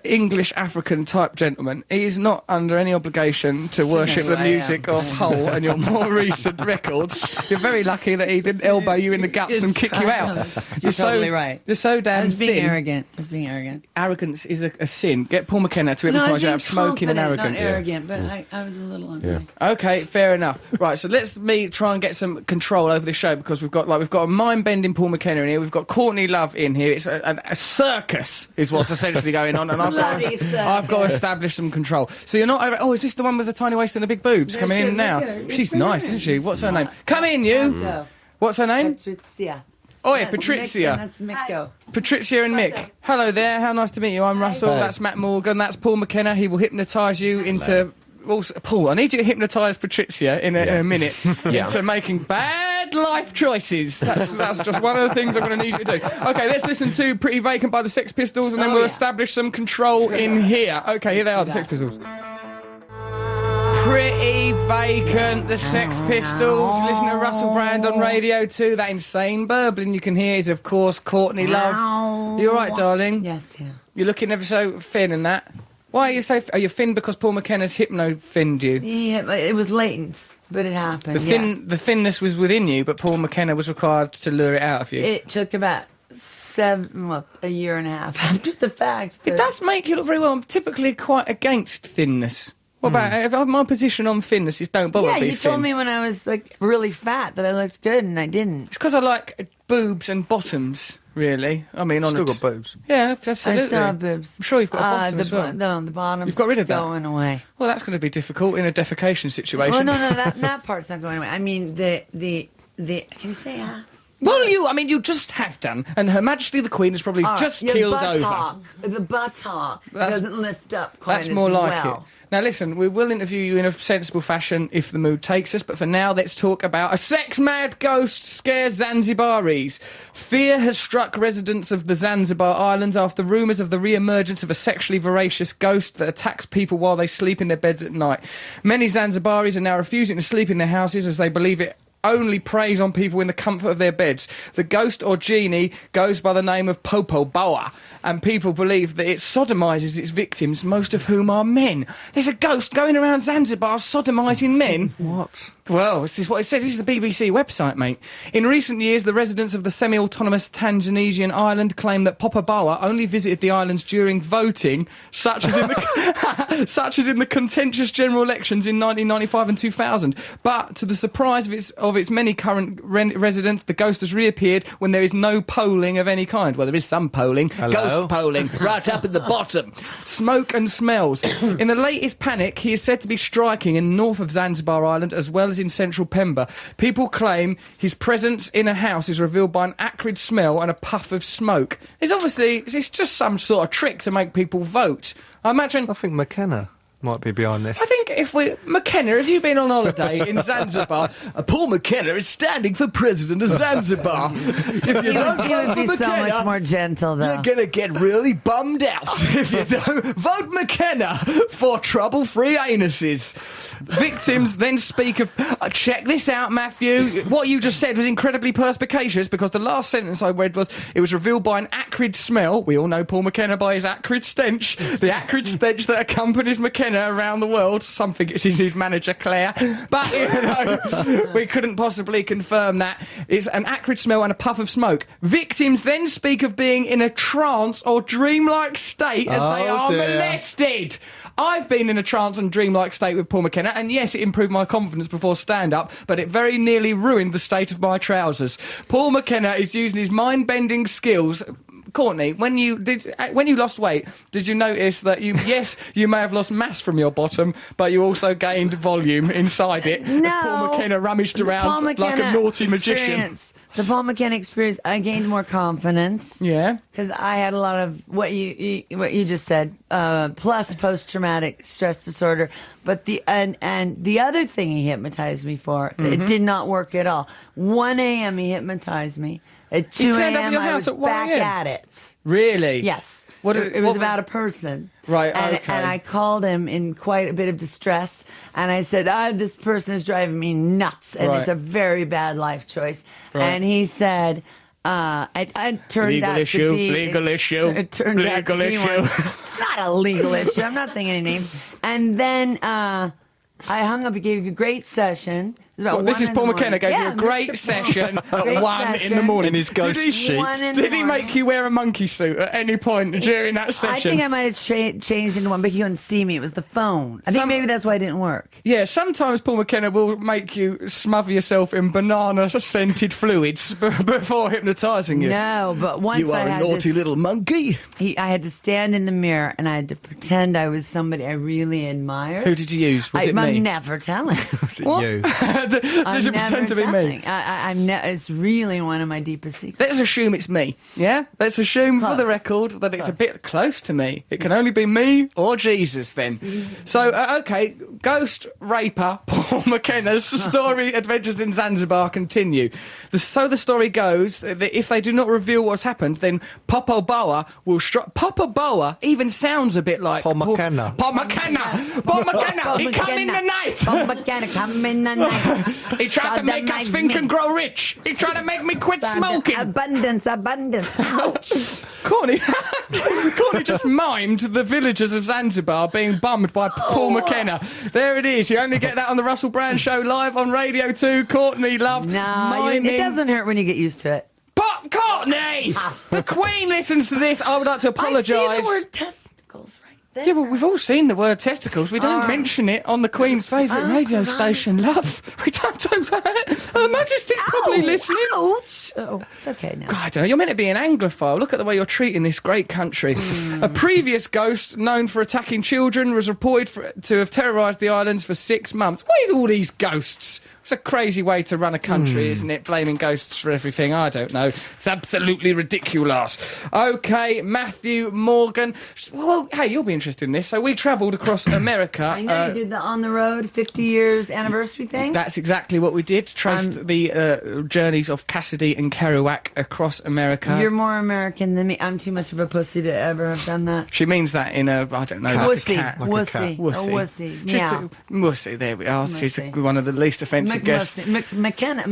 English African type gentleman. He is not under any obligation to worship the music of Hull and your more recent records. You're very lucky that he didn't elbow you in the guts and kick you out. You're totally right. You're so damn I was being thin. arrogant. I was being arrogant. Arrogance is a sin. Get Paul McKenna to hypnotise you out of smoking and arrogance. Not arrogant, but I was a little unhappy. Okay, fair enough. Right, so let's try and get some control over this show because we've got a mind-bending Paul McKenna in here. We've got Courtney Love in here. It's a circus, is what's essentially going on, and I've got to establish some control. So you're not over. Oh, is this the one with the tiny waist and the big boobs coming in now? She's nice, isn't she? What's her name? Come in, you. What's her name? Patricia. Oh yeah, Patricia. That's Micko. Patricia and Mick. Hello there. How nice to meet you. I'm Russell. That's Matt Morgan. That's Paul McKenna. He will hypnotise you into. Also, Paul, I need you to hypnotise Patricia in a minute into making bad life choices. That's just one of the things I'm going to need you to do. Okay, let's listen to Pretty Vacant by the Sex Pistols and then we'll establish some control in here. Okay, here they are, the Sex Pistols. Pretty Vacant, the Sex Pistols. Listen to Russell Brand on Radio 2. That insane burbling you can hear is, of course, Courtney Love. You all right, darling? Yes, yeah. You're looking ever so thin and that. Why are you so... Are you thin because Paul McKenna's hypno-thinned you? Yeah, it was latent, but it happened. The thinness was within you, but Paul McKenna was required to lure it out of you. It took about a year and a half after the fact. It does make you look very well. I'm typically quite against thinness. What about... My position on thinness is don't bother being thin. Yeah, you told me when I was really fat that I looked good, and I didn't. It's because I like boobs and bottoms. Really? I mean, still got boobs. Yeah, absolutely. I still have boobs. I'm sure you've got a bottom as well. No, the bottom's You've got rid of that? going away. Well, that's going to be difficult in a defecation situation. Well, no, that part's not going away. I mean, the can you say ass? Well, you just have done, and Her Majesty the Queen has probably just keeled over. The buttock doesn't lift up quite That's as more like well. it. Now listen, we will interview you in a sensible fashion if the mood takes us, but for now let's talk about a sex-mad ghost scares Zanzibaris. Fear has struck residents of the Zanzibar Islands after rumours of the re-emergence of a sexually voracious ghost that attacks people while they sleep in their beds at night. Many Zanzibaris are now refusing to sleep in their houses as they believe it only preys on people in the comfort of their beds. The ghost or genie goes by the name of Popo Boa, and people believe that it sodomises its victims, most of whom are men. There's a ghost going around Zanzibar sodomising men. What? Well, this is what it says. This is the BBC website, mate. In recent years, the residents of the semi-autonomous Tanzanian island claim that Popo Boa only visited the islands during voting, such as in the contentious general elections in 1995 and 2000. But to the surprise of its many current residents, the ghost has reappeared when there is no polling of any kind. Well, there is some polling. Hello? Ghost polling, right up at the bottom. Smoke and smells. In the latest panic, he is said to be striking in the north of Zanzibar Island as well as in central Pemba. People claim his presence in a house is revealed by an acrid smell and a puff of smoke. It's just some sort of trick to make people vote. I think McKenna might be behind this. I think McKenna, have you been on holiday in Zanzibar? Paul McKenna is standing for president of Zanzibar. If you don't He vote would be for so McKenna, much more gentle, though. you're going to get really bummed out if you don't vote McKenna for trouble-free anuses. Victims then speak of... check this out, Matthew. What you just said was incredibly perspicacious because the last sentence I read was, it was revealed by an acrid smell. We all know Paul McKenna by his acrid stench. The acrid stench that accompanies McKenna around the world. Some think it's his manager, Claire. But, we couldn't possibly confirm that. It's an acrid smell and a puff of smoke. Victims then speak of being in a trance or dreamlike state as they are molested. I've been in a trance and dreamlike state with Paul McKenna, and yes, it improved my confidence before stand-up, but it very nearly ruined the state of my trousers. Paul McKenna is using his mind-bending skills... Courtney, when you lost weight, did you notice that you may have lost mass from your bottom, but you also gained volume inside it? No. As Paul McKenna rummaged around like a naughty magician. The Paul McKenna experience, I gained more confidence. Yeah, because I had a lot of what you just said, plus post-traumatic stress disorder. But the other thing he hypnotized me for, it did not work at all. 1 a.m. he hypnotized me. At 2 a.m. I was back at it. Really? Yes. It was about a person. Right, and, okay. And I called him in quite a bit of distress, and I said, this person is driving me nuts, and it's a very bad life choice. Right. And he said, It turned Legal out issue, to be legal issue, It turned out to legal be issue. one. It's not a legal issue. I'm not saying any names. And then I hung up. He gave you a great session. It was about This 1 is in Paul the McKenna morning. gave you Yeah, a great Mr. session at Great 1 in the session. morning. In his ghost did he, sheet. 1 in the Did he morning. make you wear a monkey suit at any point during that session? I think I might have changed into one, but he couldn't see me. It was the phone. I think maybe that's why it didn't work. Yeah, sometimes Paul McKenna will make you smother yourself in banana-scented fluids before hypnotising you. No, but once You I are a had naughty to, little monkey. I had to stand in the mirror and I had to pretend I was somebody I really admired. Who did you use? Was it me? I'm never telling. Was it What? you? Does it pretend to be me? It's really one of my deepest secrets. Let's assume it's me, yeah? Let's assume for the Close. record that it's a Close. bit close to me. It can only be me or Jesus then. So, okay, Ghost Raper Paul McKenna's story adventures in Zanzibar continue. So the story goes that if they do not reveal what's happened, then Popo Boa will strike. Popo Boa even sounds a bit like Paul McKenna. Paul McKenna! Paul McKenna! He come in the night! Paul McKenna come in the night. He tried to make us think and grow rich. He tried to make me quit smoking. Abundance. Ouch. Courtney just mimed the villagers of Zanzibar being bummed by Paul McKenna. There it is. You only get that on the Russell Brand Show live on Radio 2. Courtney, love. No, it doesn't hurt when you get used to it. Pop Courtney! The Queen listens to this. I would like to apologise. I see the word testicles right there. Yeah, well, we've all seen the word testicles. We don't mention it on the Queen's favourite radio station, love. We don't do that. Her Majesty's probably listening. Ouch. Oh, it's okay now. God, I don't know. You're meant to be an Anglophile. Look at the way you're treating this great country. A previous ghost known for attacking children was reported to have terrorised the islands for 6 months. What is all these ghosts? It's a crazy way to run a country, isn't it? Blaming ghosts for everything. I don't know. It's absolutely ridiculous. OK, Matthew Morgan. Well, hey, you'll be interested in this. So we travelled across America. I know you did the on the road 50 years anniversary thing. That's exactly what we did. Traced the journeys of Cassidy and Kerouac across America. You're more American than me. I'm too much of a pussy to ever have done that. She means that in a, I don't know, like a Wussy. cat. Wussy. Wussy. A wussy. She's Meow. Wussy, there we are. She's Wussy. one of the least offensive guests. McKenna.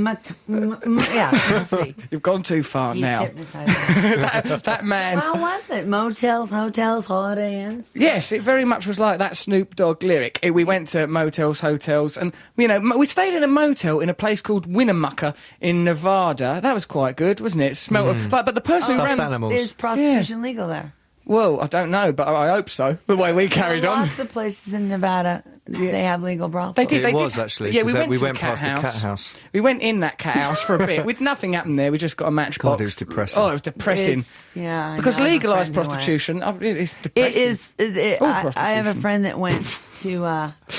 Yeah, Wussy. You've gone too far He's now. hypnotising. That man. How was it? Motels, hotels, Holiday Inns? Yes, it very much was like that Snoop Dogg lyric. We went to motels, hotels, and, you know, we stayed in a motel in a place called Winnemucca in Nevada. That was quite good, wasn't it? Smelled like, but the person who Stuffed ran... animals. Is prostitution legal there? Well, I don't know, but I hope so, the way we carried on. Lots of places in Nevada, they have legal brothels. They did. It was actually. Yeah, 'cause we we went to past the the cat house. We went in that cat house for a bit. With nothing happened there. We just got a matchbox. God, it was depressing. Oh, it was depressing. Yeah, I Because know, I have a legalised friend who went. prostitution, it's It depressing. is. All I have a prostitution. friend that went to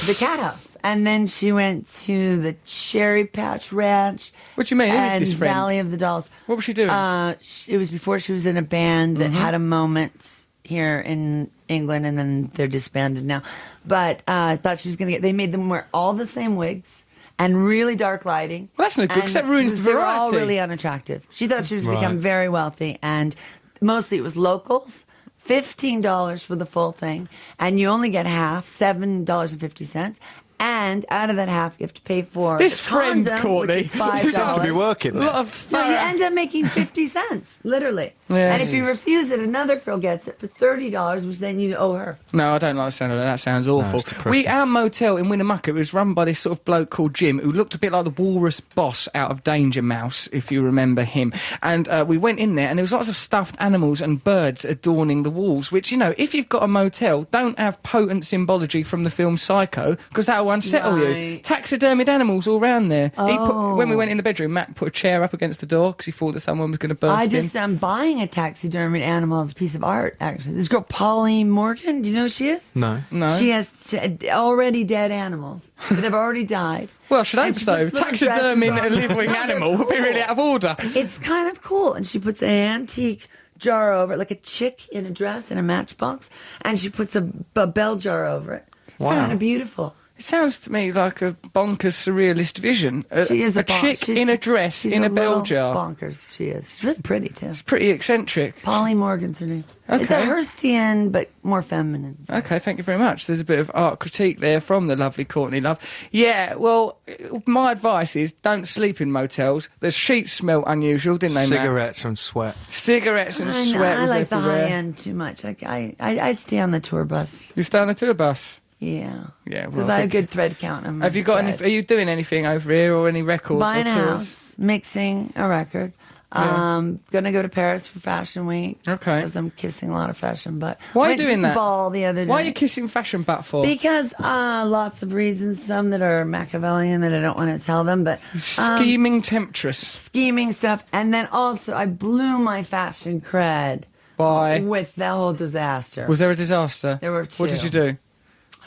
the cat house, and then she went to the Cherry Patch Ranch. What do you mean? Who is and this friend? Valley of the Dolls. What was she doing? It was before she was in a band that had a moment here in England, and then they're disbanded now. But I thought she was going to get. They made them wear all the same wigs and really dark lighting. Well, that's not good, 'cause that And ruins the They were all variety. really unattractive. She thought she was Right. become very wealthy, and mostly it was locals. $15 for the full thing, and you only get half, $7.50. And out of that half, you have to pay for This the friend, condom, Courtney, which is who $5. Seems to be working a there. lot of No, you end up making 50 cents, literally. Yeah. And if you refuse it, another girl gets it for $30, which then you owe her. No, I don't like the sound of that. That sounds awful. it's depressing. Our motel in Winnemucca, it was run by this sort of bloke called Jim, who looked a bit like the walrus boss out of Danger Mouse, if you remember him. And we went in there, and there was lots of stuffed animals and birds adorning the walls, which, you know, if you've got a motel, don't have potent symbology from the film Psycho, because that will unsettle you. Right. Taxidermied animals all round there. Oh. When we went in the bedroom, Matt put a chair up against the door because he thought that someone was going to burst in. I'm buying a taxidermied animal as a piece of art, actually. This girl, Pauline Morgan, do you know who she is? No. No. She has already dead animals that have already died. Well, I should hope And she so. puts little Taxiderming dresses a on. living No, they're animal would be cool. really out of order. It's kind of cool. And she puts an antique jar over it, like a chick in a dress in a matchbox, and she puts a bell jar over it. Wow. Kind of beautiful. It sounds to me like a bonkers surrealist vision. She is a chick she's- in a dress she's in a bell little jar. Bonkers, she is. She's really pretty too. Pretty eccentric. Polly Morgan's her name. It's a Okay. Hurstian, but more feminine. Okay, thank you very much. There's a bit of art critique there from the lovely Courtney Love. Yeah, well, my advice is don't sleep in motels. The sheets smell unusual, didn't they, Matt? Cigarettes and sweat. Cigarettes and I sweat know, I was like the everywhere. high end too much. I stay on the tour bus. You stay on the tour bus? Yeah. Yeah, Because well, I have a good thread count. On my Have you got any? thread. Are you doing anything over here or any records Buying or a tours? house, mixing a record. Yeah. Gonna go to Paris for Fashion Week. Okay. Because I'm kissing a lot of fashion butt. Why are you Went doing to that? Ball the other day. Why are you kissing fashion butt for? Because lots of reasons. Some that are Machiavellian that I don't want to tell them, but Scheming temptress. scheming stuff. And then also, I blew my fashion cred By? with the whole disaster. Was there a disaster? There were What two. did you do?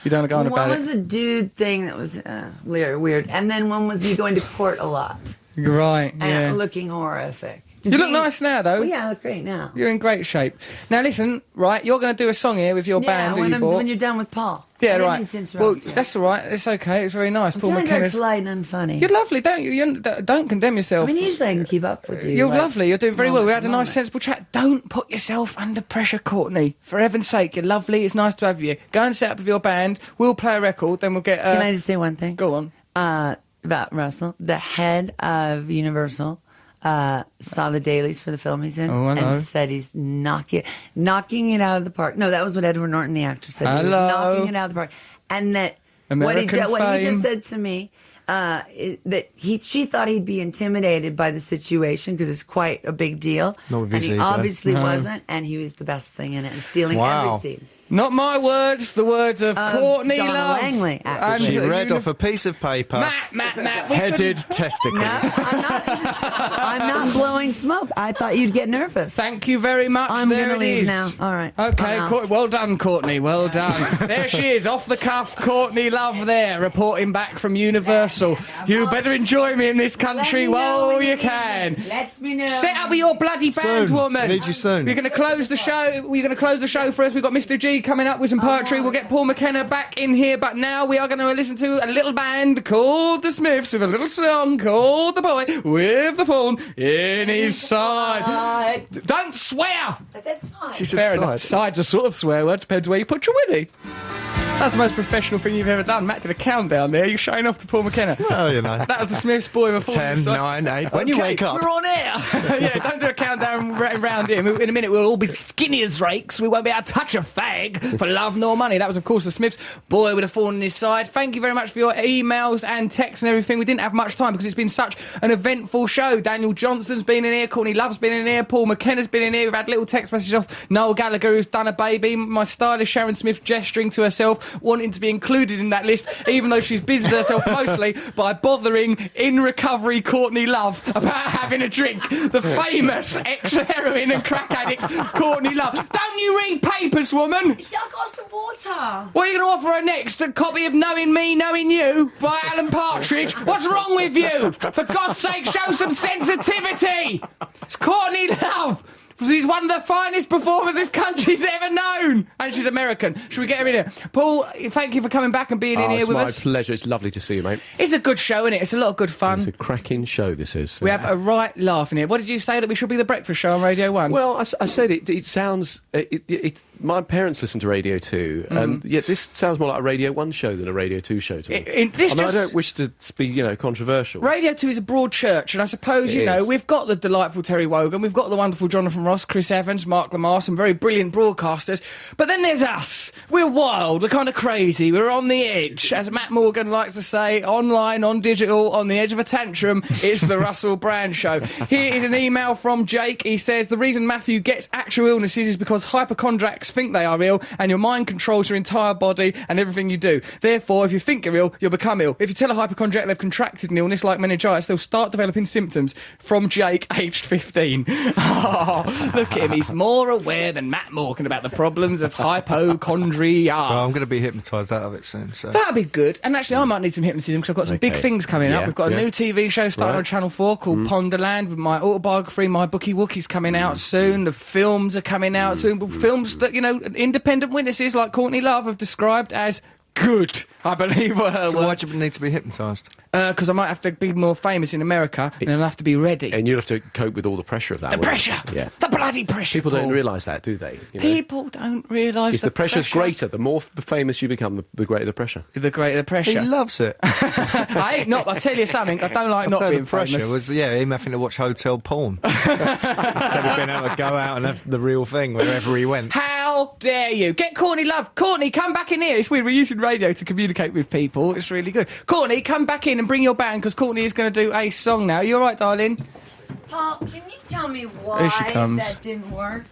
You don't go on One about was it. a dude thing that was weird, and then one was me going to court a lot Right, and yeah. looking horrific. You look nice now, though. Well, yeah, I look great now. You're in great shape. Now, listen, right, you're going to do a song here with your band who when, you bought. when you're done with Paul. I Yeah, didn't right. mean to interrupt Well, you. that's all right. It's okay. It's very nice. I'm Paul feeling very McKenna's. polite and funny. You're lovely, don't you? Don't condemn I yourself. mean, usually I can keep up with you. You're like, lovely. You're doing very well. We had a moment. nice, sensible chat. Don't put yourself under pressure, Courtney. For heaven's sake, you're lovely. It's nice to have you. Go and set up with your band. We'll play a record. Then we'll get. Can I just say one thing? Go on. About Russell. The head of Universal saw the dailies for the film he's in Oh, I know. and said he's knocking it out of the park. No, that was what Edward Norton, the actor, said. He was Hello. knocking it out of the park. And that what he American just fame. said to me, that she thought he'd be intimidated by the situation because it's quite a big deal. Not with and his he ego. obviously No. wasn't, and he was the best thing in it and stealing Wow. every scene. Not my words. The words of Courtney Donna Love. Langley, actually. She And read off a piece of paper, Matt. headed testicles. No, I'm not blowing smoke. I thought you'd get nervous. Thank you very much. I'm There gonna it leave is. now. All right. Okay, I'm out. well done, Courtney. Well done. There she is, off the cuff, Courtney Love there, reporting back from Universal. You better enjoy me in this country while you can. Let me know. Set up with your bloody band, Soon. woman. Need you soon. We're going to close the show. We're going to close the show for us. We've got Mr. G coming up with some poetry. We'll get Paul McKenna back in here, but now we are going to listen to a little band called The Smiths with a little song called The Boy with the Phone in his side. Don't swear. I said side. She said Fair side. enough. Side's a sort of swear word. Depends where you put your winnie. That's the most professional thing you've ever done. Matt did a countdown there. You're showing off to Paul McKenna. Well, you know. That was the Smiths boy before. 10, 9, 8. When you wake up. We're on air. Yeah, don't do a countdown round here. In a minute, we'll all be skinny as rakes. We won't be able to touch a fag for love nor money. That was, of course, the Smiths. Boy with a thorn in his side. Thank you very much for your emails and texts and everything. We didn't have much time because it's been such an eventful show. Daniel Johnston's been in here. Courtney Love's been in here. Paul McKenna's been in here. We've had little text messages off Noel Gallagher, who's done a baby. My stylist Sharon Smith gesturing to herself, wanting to be included in that list, even though she's busied herself mostly by bothering in recovery Courtney Love about having a drink. The famous ex-heroin and crack addict Courtney Love. Don't you read papers, woman? I've got some water. What are you going to offer her next? A copy of Knowing Me, Knowing You by Alan Partridge? What's wrong with you? For God's sake, show some sensitivity. It's Courtney Love. She's one of the finest performers this country's ever known. And she's American. Should we get her in here? Paul, thank you for coming back and being in here It's with my us. pleasure. It's lovely to see you, mate. It's a good show, isn't it? It's a lot of good fun. It's a cracking show, this is. We have a right laugh in here. What did you say, that we should be the breakfast show on Radio 1? Well, I said it sounds... my parents listen to Radio 2, and yet this sounds more like a Radio 1 show than a Radio 2 show to me. I don't wish to be, controversial. Radio 2 is a broad church, and I suppose, It is. we've got the delightful Terry Wogan, we've got the wonderful Jonathan Ross, Chris Evans, Mark Lamar, some very brilliant broadcasters, but then there's us. We're wild, we're kind of crazy, we're on the edge. As Matt Morgan likes to say, online, on digital, on the edge of a tantrum, it's the Russell Brand Show. Here is an email from Jake. He says, the reason Matthew gets actual illnesses is because hypochondriacs think they are ill, and your mind controls your entire body and everything you do. Therefore, if you think you're ill, you'll become ill. If you tell a hypochondriac they've contracted an illness like meningitis, they'll start developing symptoms. From Jake, aged 15. Oh, look at him. He's more aware than Matt Morgan about the problems of hypochondria. Well, I'm going to be hypnotised out of it soon. So. That'd be good. And actually, I might need some hypnotism because I've got some big Okay. things coming up. Yeah, We've got a yeah. new TV show starting Right. on Channel 4 called Ponderland with my autobiography, My Bookie Wookie's coming out soon. The films are coming out soon. Films that, independent witnesses like Courtney Love have described as good, I believe were her So why words. do you need to be hypnotised? Because I might have to be more famous in America, and I'll have to be ready. And you'll have to cope with all the pressure of that. The won't pressure! you? Yeah. The bloody pressure, People don't Paul. realise that, do they? You know? People don't realise If the pressure's greater, the more famous you become, the greater the pressure. The greater the He pressure. loves it. I ain't not. I tell you something. I don't like I'll not tell you, being the pressure famous. was, him having to watch hotel porn. Instead of being able to go out and have the real thing wherever he went. How dare you? Get Courtney Love. Courtney, come back in here. It's weird. We're using radio to communicate with people. It's really good. Courtney, come back in and bring your band because Courtney is going to do a song now. You all right, darling? Paul, can you tell me why Here she comes. that didn't work?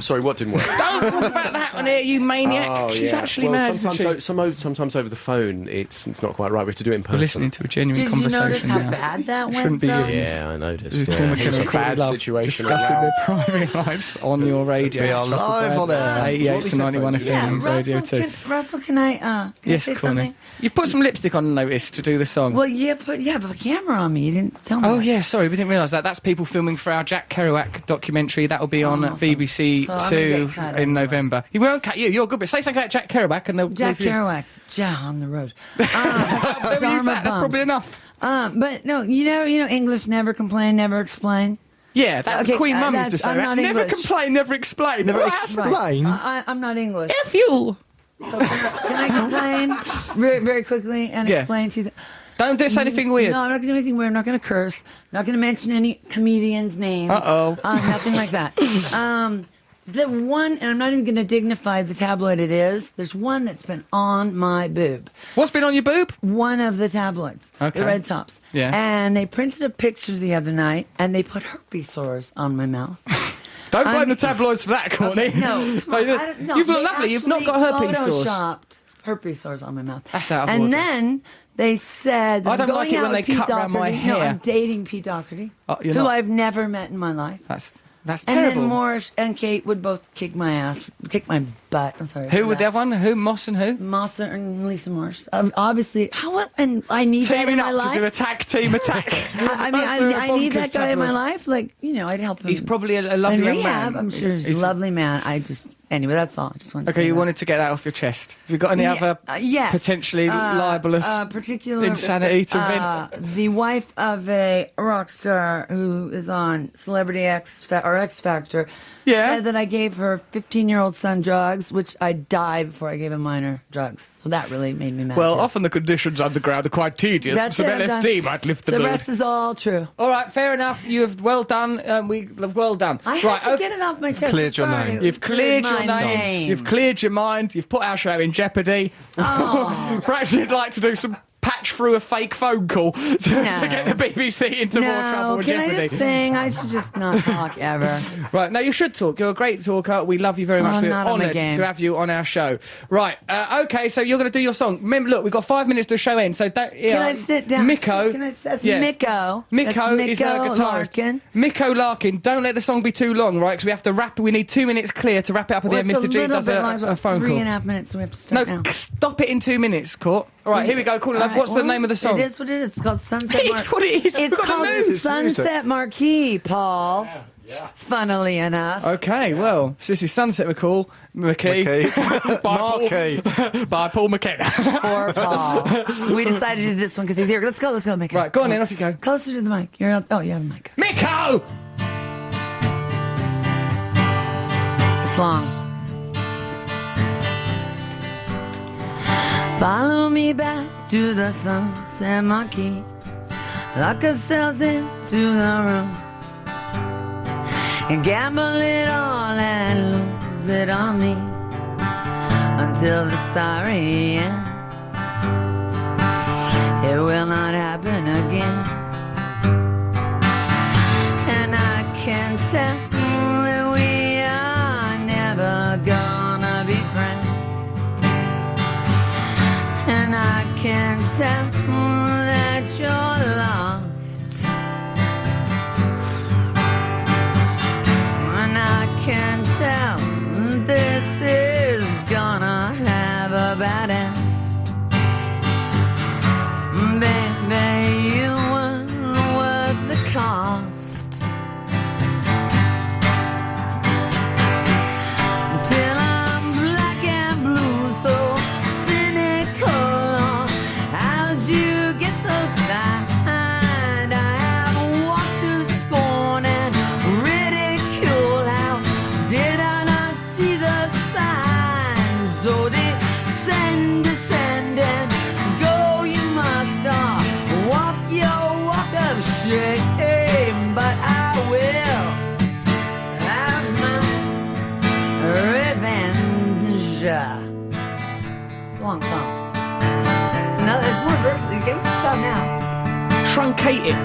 Sorry, what didn't work? Don't talk about that on here, you maniac. Oh, She's yeah. actually well, mad. isn't she? sometimes over the phone, it's not quite right. We have to do it in We're person. listening to a genuine Did you conversation notice how now. bad that went, Shouldn't be though? you. Yeah, I noticed. It's Yeah. Paul It was McKenna a and Courtney bad Love situation. discussing their private lives on your radio. We are live on air. 88 to 91 FM Yeah, News Radio 2. Russell, can I say Yes, Courtney. something? You've put some lipstick on, notice, to do the song. Well, you have a camera on me. You didn't tell me. Oh, that. yeah, sorry, we didn't realise that. That's people filming for our Jack Kerouac documentary. That will be on Awesome. BBC So I'm gonna Two get cut in anyway. November. He won't cut you. You're good, but say something about Jack Kerouac and they'll Jack leave you. Kerouac, on the road. Don't use that. That's probably enough. But no, you know, English never complain, never explain. Yeah, that's Okay, Queen Mum used to that's- say I'm that. not Never English. complain, never explain. Never What explain. happened? I'm not English. F you. So can I complain very, very quickly and Yeah. explain to you? Don't say anything weird. No, I'm not going to do anything weird. I'm not going to curse. I'm not going to mention any comedians' names. Uh-oh. Nothing like that. The one, and I'm not even going to dignify the tabloid it is, there's one that's been on my boob. What's been on your boob? One of the tabloids. Okay. The red tops. Yeah. And they printed a picture the other night, and they put herpes sores on my mouth. Don't blame I'm- the tabloids for that, Courtney. Okay, no. Oh, I don't- no, You've looked they lovely. You've not actually got herpes sores. photoshopped herpes sores on my mouth. That's out of And order. then they said that I I'm don't going like it out when they with Pete cut around my Doherty. No, hair. I'm dating Pete Doherty, Oh, who you're not. I've never met in my life. That's And terrible. then Morris and Kate would both kick my ass, kick my butt. I'm sorry. Who for would that. the other one? Who? Moss and who? Moss and Lisa Morris. Obviously, and I need that in Teaming my up life. to do a tag team attack. I mean, I need that guy in my life. Like, I'd help him. He's probably a lovely in young rehab. man. I'm sure he's a lovely man. Anyway, that's all. I just wanted to Okay, say you that. wanted to get that off your chest. Have you got any other yes. potentially libelous particular insanity to vent? The wife of a rock star who is on Celebrity X Factor said that I gave her 15-year-old son drugs, which I died before I gave him minor drugs. So that really made me mad. Well, too. often the conditions underground are quite tedious. That's Some it, I'm LSD done. might lift the The mood. rest is all true. All right, fair enough. You have well done. Well done. I right, had to get it off my chest. Cleared your Sorry. name. You've cleared your my name. You've cleared your mind. You've put our show in jeopardy. Oh. Perhaps you'd like to do some patch through a fake phone call to get the BBC into more trouble No, with can jeopardy. I just sing? I should just not talk ever. Right, no, you should talk. You're a great talker. We love you very much. I'm We're not on the honoured game. to have you on our show. Right, okay, so you're going to do your song. Remember, look, we've got 5 minutes to show end, so don't... Can I sit down? Mikko. That's yeah. Mikko. Mikko That's is our guitarist. Larkin. Mikko Larkin. Don't let the song be too long, right? Because we have to wrap. We need 2 minutes clear to wrap it up at the end. It's Mr. a G little does bit long. It's a about phone call. 3.5 minutes, so we have to start No, now. stop it in 2 minutes, Court. All right, here we go. Cool, love. What's the name of the song? It is what it is. It's called Sunset It's Marquee. what it is. It's We've got called the news. Sunset Marquee, Paul. Funnily enough. Okay, well, so this is Sunset McCall, McKee, by Paul McKenna. Poor Paul. We decided to do this one because he was here. Let's go, Mikko. Right, go on then, off you go. Closer to the mic. You have a mic. Mikko! It's long. Follow me back to the Sunset Marquee. Lock ourselves into the room and gamble it all and lose it on me until the sorry ends. It will not happen again, and I can tell that we are never gonna be friends, and I can tell that you're lost, and I can tell this is gonna have a bad end. Baby, you weren't worth the cost. Till I'm black and blue, so cynical First, you can stop now. Truncate it.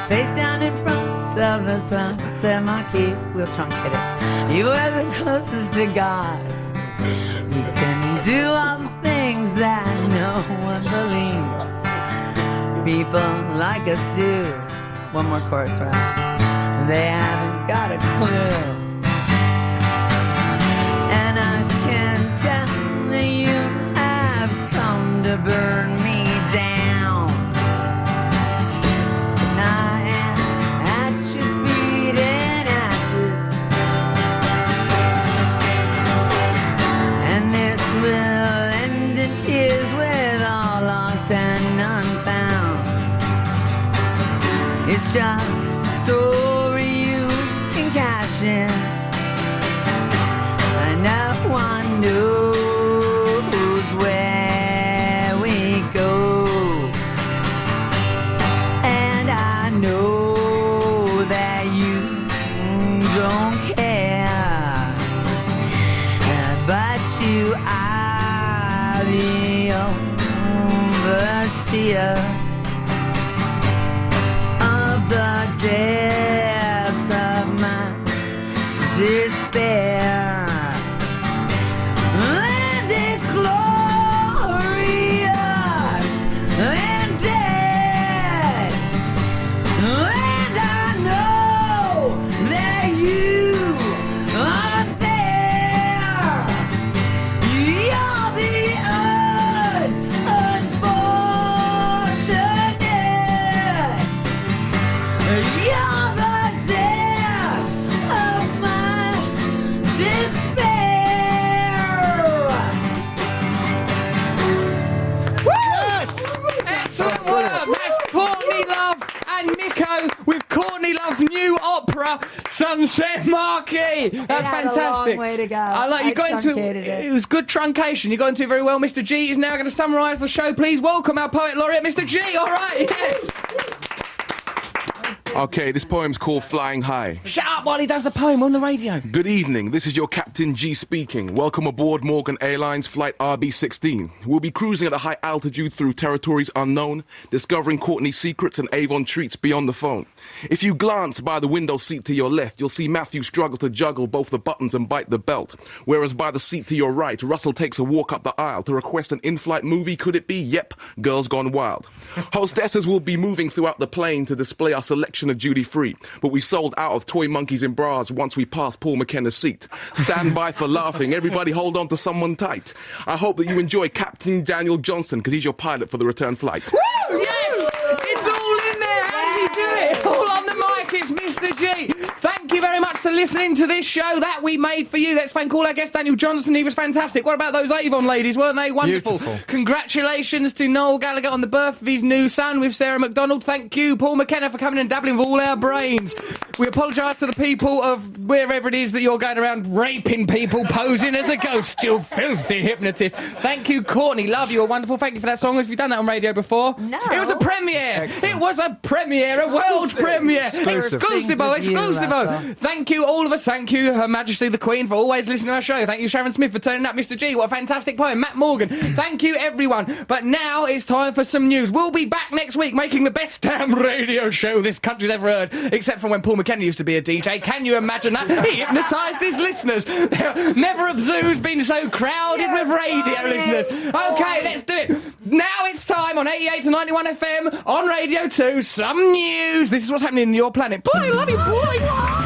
Face down in front of the sunset marquee. We'll truncate it. You are the closest to God. You can do all the things that no one believes. People like us do. One more chorus round. They haven't got a clue. And I can tell that you have come to burn me down. And I am at your feet in ashes. And this will end in tears with all lost and unfound. It's just a story you can cash in. And no one knows where we go. And I know that you don't care. But you are the overseer of the depths of my despair. And it's glorious and dead. And I know that you are there. You're the unfortunate. You're the depth of my despair. Excellent work. That's Courtney Love and Nico with Courtney Love's new opera, Sunset Marquee. That's had a fantastic. long way to go. I like you I got into truncated it. It was good truncation. You got into it very well. Mr. G is now going to summarise the show. Please welcome our poet laureate, Mr. G. All right, yes. Okay, this poem's called Flying High. Shut up while he does the poem on the radio. Good evening, this is your Captain G speaking. Welcome aboard Morgan Airlines Flight RB16. We'll be cruising at a high altitude through territories unknown, discovering Courtney's secrets and Avon treats beyond the phone. If you glance by the window seat to your left, you'll see Matthew struggle to juggle both the buttons and bite the belt. Whereas by the seat to your right, Russell takes a walk up the aisle to request an in-flight movie. Could it be? Yep, Girls Gone Wild. Hostesses will be moving throughout the plane to display our selection of duty-free, but we sold out of toy monkeys in bras once we passed Paul McKenna's seat. Stand by for laughing. Everybody hold on to someone tight. I hope that you enjoy Captain Daniel Johnston, because he's your pilot for the return flight. Woo! Yes! It's all in there. How does he do it? All on the mic. It's Mr. G. Thank you very much for listening to this show that we made for you. Let's thank all our guest Daniel Johnston. He was fantastic. What about those Avon ladies? Weren't they wonderful? Beautiful. Congratulations to Noel Gallagher on the birth of his new son with Sarah McDonald. Thank you, Paul McKenna, for coming and dabbling with all our brains. We apologise to the people of wherever it is that you're going around raping people, posing as a ghost, you filthy hypnotist. Thank you, Courtney. Love you. Wonderful. Thank you for that song. Have you done that on radio before? No. It was a premiere. It was a premiere, a world premiere. Exclusive. Thank you, all of us. Thank you, Her Majesty the Queen, for always listening to our show. Thank you, Sharon Smith, for turning up. Mr. G, what a fantastic poem. Matt Morgan. Thank you, everyone. But now it's time for some news. We'll be back next week making the best damn radio show this country's ever heard, except from when Paul McKenna used to be a DJ. Can you imagine that? He hypnotised his listeners. Never have zoos been so crowded with radio listeners. Okay, let's do it. Now it's time on 88 to 91 FM on Radio 2. Some news. This is what's happening in your planet. Boy, I love you, boy.